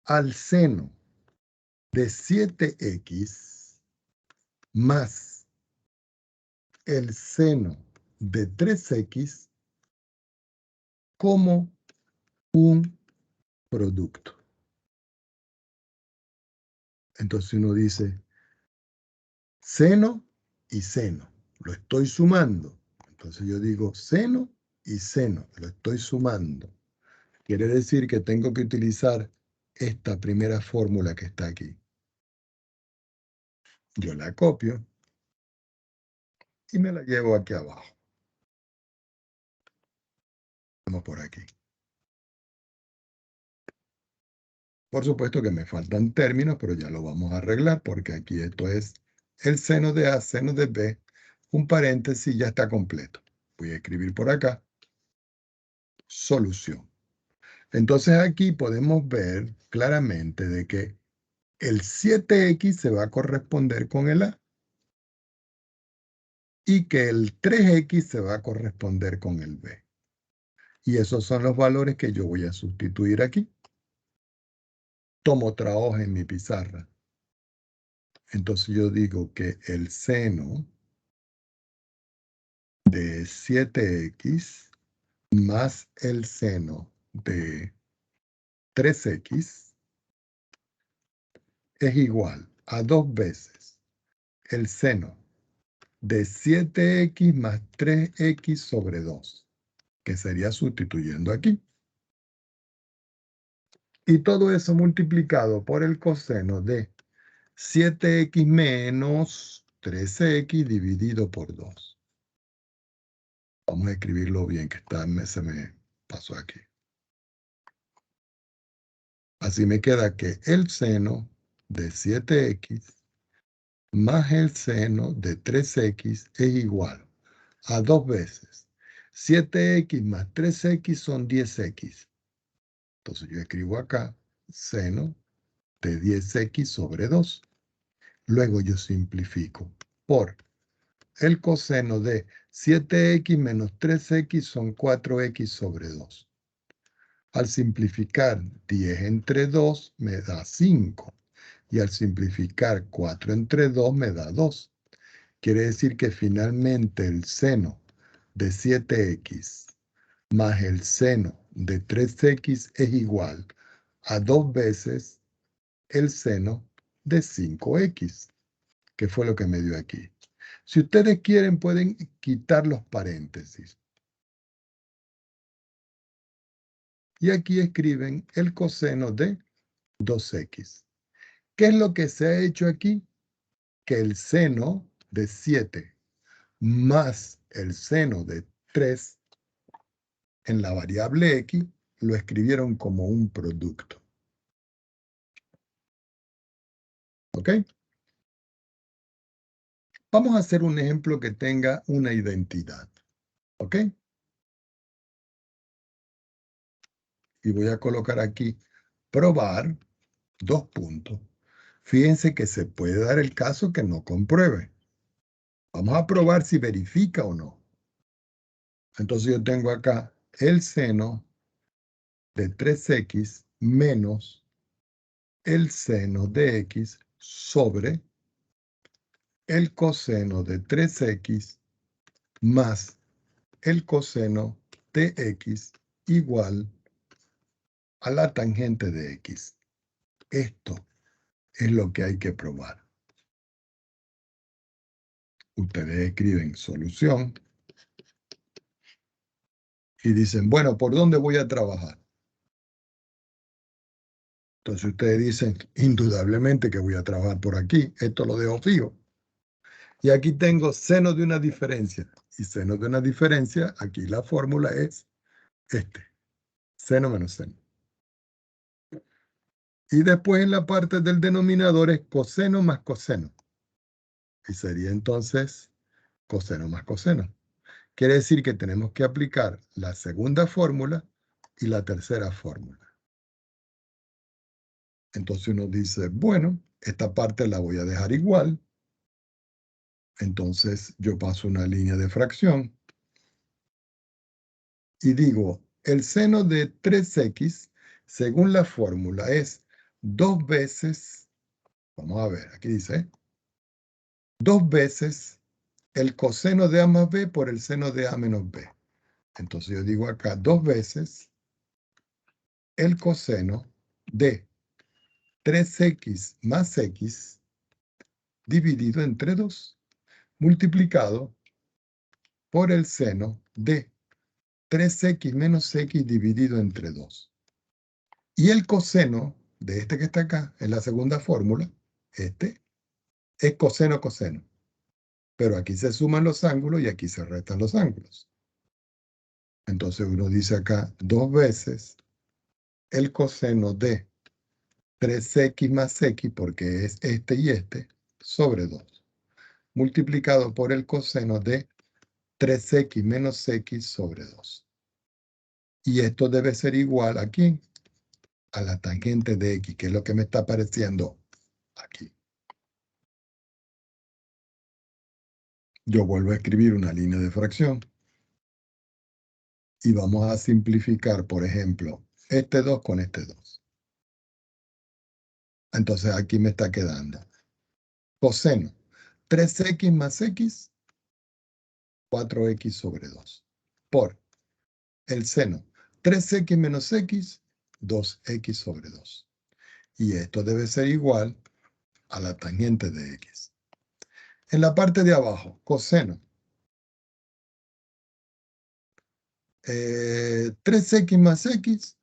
[SPEAKER 1] al seno de 7x más el seno de 3x como un producto. Entonces uno dice seno y seno. Lo estoy sumando. Entonces yo digo seno y seno. Lo estoy sumando. Quiere decir que tengo que utilizar esta primera fórmula que está aquí. Yo la copio y me la llevo aquí abajo. Vamos por aquí. Por supuesto que me faltan términos, pero ya lo vamos a arreglar porque aquí esto es el seno de A, seno de B, un paréntesis, ya está completo. Voy a escribir por acá, solución. Entonces aquí podemos ver claramente de que el 7x se va a corresponder con el A y que el 3x se va a corresponder con el B. Y esos son los valores que yo voy a sustituir aquí. Tomo otra hoja en mi pizarra. Entonces yo digo que el seno de 7x más el seno de 3x es igual a 2 veces el seno de 7x más 3x sobre 2, que sería sustituyendo aquí. Y todo eso multiplicado por el coseno de 7x menos 13x dividido por 2. Vamos a escribirlo bien, que se me pasó aquí. Así me queda que el seno de 7x más el seno de 3x es igual a 2 veces. 7x más 3x son 10x. Entonces yo escribo acá seno de 10x sobre 2. Luego yo simplifico por el coseno de 7x menos 3x son 4x sobre 2. Al simplificar 10 entre 2 me da 5. Y al simplificar 4 entre 2 me da 2. Quiere decir que finalmente el seno de 7x más el seno de 3x es igual a 2 veces el seno de 5x, que fue lo que me dio aquí. Si ustedes quieren, pueden quitar los paréntesis. Y aquí escriben el coseno de 2x. ¿Qué es lo que se ha hecho aquí? Que el seno de 7 más el seno de 3 en la variable x lo escribieron como un producto. ¿Ok? Vamos a hacer un ejemplo que tenga una identidad. ¿Ok? Y voy a colocar aquí probar, 2 puntos. Fíjense que se puede dar el caso que no compruebe. Vamos a probar si verifica o no. Entonces yo tengo acá el seno de 3x menos el seno de x sobre el coseno de 3x más el coseno de x igual a la tangente de x. Esto es lo que hay que probar. Ustedes escriben solución y dicen, bueno, ¿por dónde voy a trabajar? Entonces ustedes dicen, indudablemente que voy a trabajar por aquí. Esto lo dejo fijo. Y aquí tengo seno de una diferencia. Y seno de una diferencia, aquí la fórmula es seno menos seno. Y después en la parte del denominador es coseno más coseno. Y sería entonces coseno más coseno. Quiere decir que tenemos que aplicar la segunda fórmula y la tercera fórmula. Entonces uno dice, bueno, esta parte la voy a dejar igual. Entonces yo paso una línea de fracción y digo, el seno de 3x, según la fórmula, es 2 veces, vamos a ver, aquí dice, 2 veces el coseno de a más b por el seno de a menos b. Entonces yo digo acá 2 veces el coseno de 3x más x dividido entre 2, multiplicado por el seno de 3x menos x dividido entre 2. Y el coseno de este que está acá, en la segunda fórmula, este, es coseno-coseno. Pero aquí se suman los ángulos y aquí se restan los ángulos. Entonces uno dice acá 2 veces el coseno de 3x más x, porque es este y este, sobre 2, multiplicado por el coseno de 3x menos x sobre 2. Y esto debe ser igual aquí a la tangente de x, que es lo que me está apareciendo aquí. Yo vuelvo a escribir una línea de fracción. Y vamos a simplificar, por ejemplo, este 2 con este 2. Entonces aquí me está quedando coseno 3x más x, 4x sobre 2, por el seno 3x menos x, 2x sobre 2. Y esto debe ser igual a la tangente de x. En la parte de abajo, coseno 3x más x,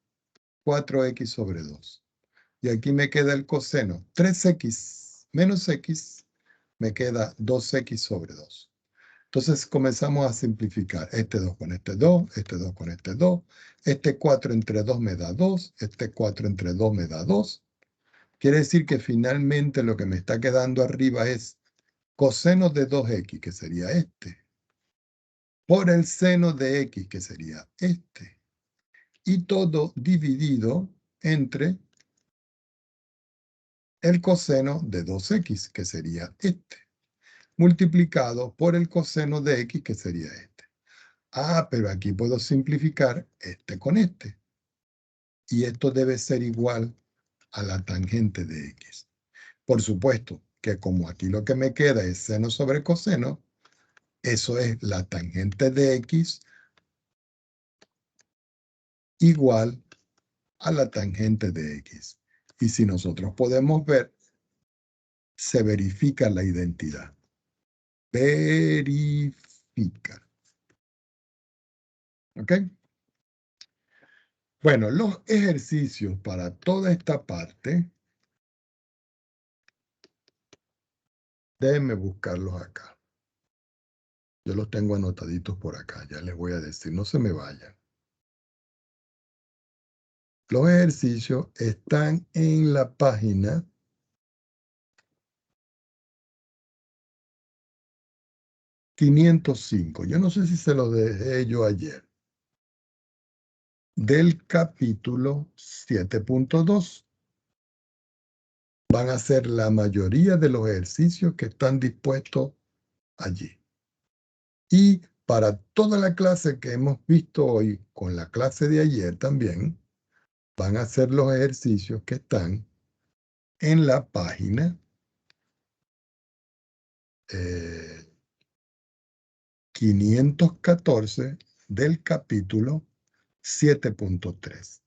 [SPEAKER 1] 4x sobre 2. Y aquí me queda el coseno 3x menos x, me queda 2x sobre 2. Entonces comenzamos a simplificar. Este 2 con este 2, este 2 con este 2, este 4 entre 2 me da 2, este 4 entre 2 me da 2. Quiere decir que finalmente lo que me está quedando arriba es coseno de 2x, que sería este, por el seno de x, que sería este. Y todo dividido entre el coseno de 2x, que sería este, multiplicado por el coseno de x, que sería este. Ah, pero aquí puedo simplificar este con este. Y esto debe ser igual a la tangente de x. Por supuesto que como aquí lo que me queda es seno sobre coseno, eso es la tangente de x igual a la tangente de x. Y si nosotros podemos ver, se verifica la identidad. Verifica. ¿Ok? Bueno, los ejercicios para toda esta parte, déjenme buscarlos acá. Yo los tengo anotaditos por acá, ya les voy a decir, no se me vayan. Los ejercicios están en la página 505. Yo no sé si se los dejé yo ayer. Del capítulo 7.2. Van a ser la mayoría de los ejercicios que están dispuestos allí. Y para toda la clase que hemos visto hoy, con la clase de ayer también, van a ser los ejercicios que están en la página 514 del capítulo 7.3.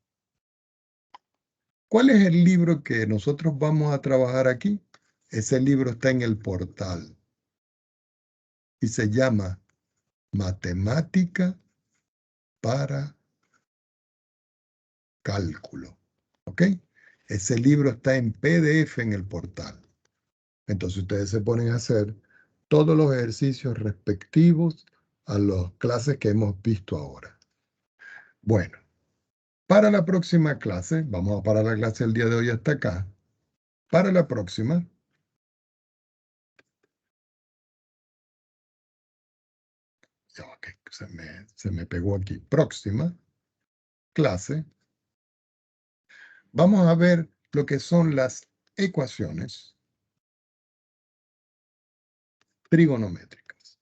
[SPEAKER 1] ¿Cuál es el libro que nosotros vamos a trabajar aquí? Ese libro está en el portal y se llama Matemática para Cálculo. ¿Ok? Ese libro está en PDF en el portal. Entonces ustedes se ponen a hacer todos los ejercicios respectivos a las clases que hemos visto ahora. Bueno, para la próxima clase, vamos a parar la clase el día de hoy hasta acá. Para la próxima, ya, okay, se me pegó aquí. Próxima clase, vamos a ver lo que son las ecuaciones trigonométricas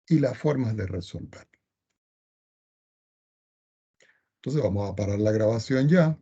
[SPEAKER 1] y las formas de resolver. Entonces vamos a parar la grabación ya.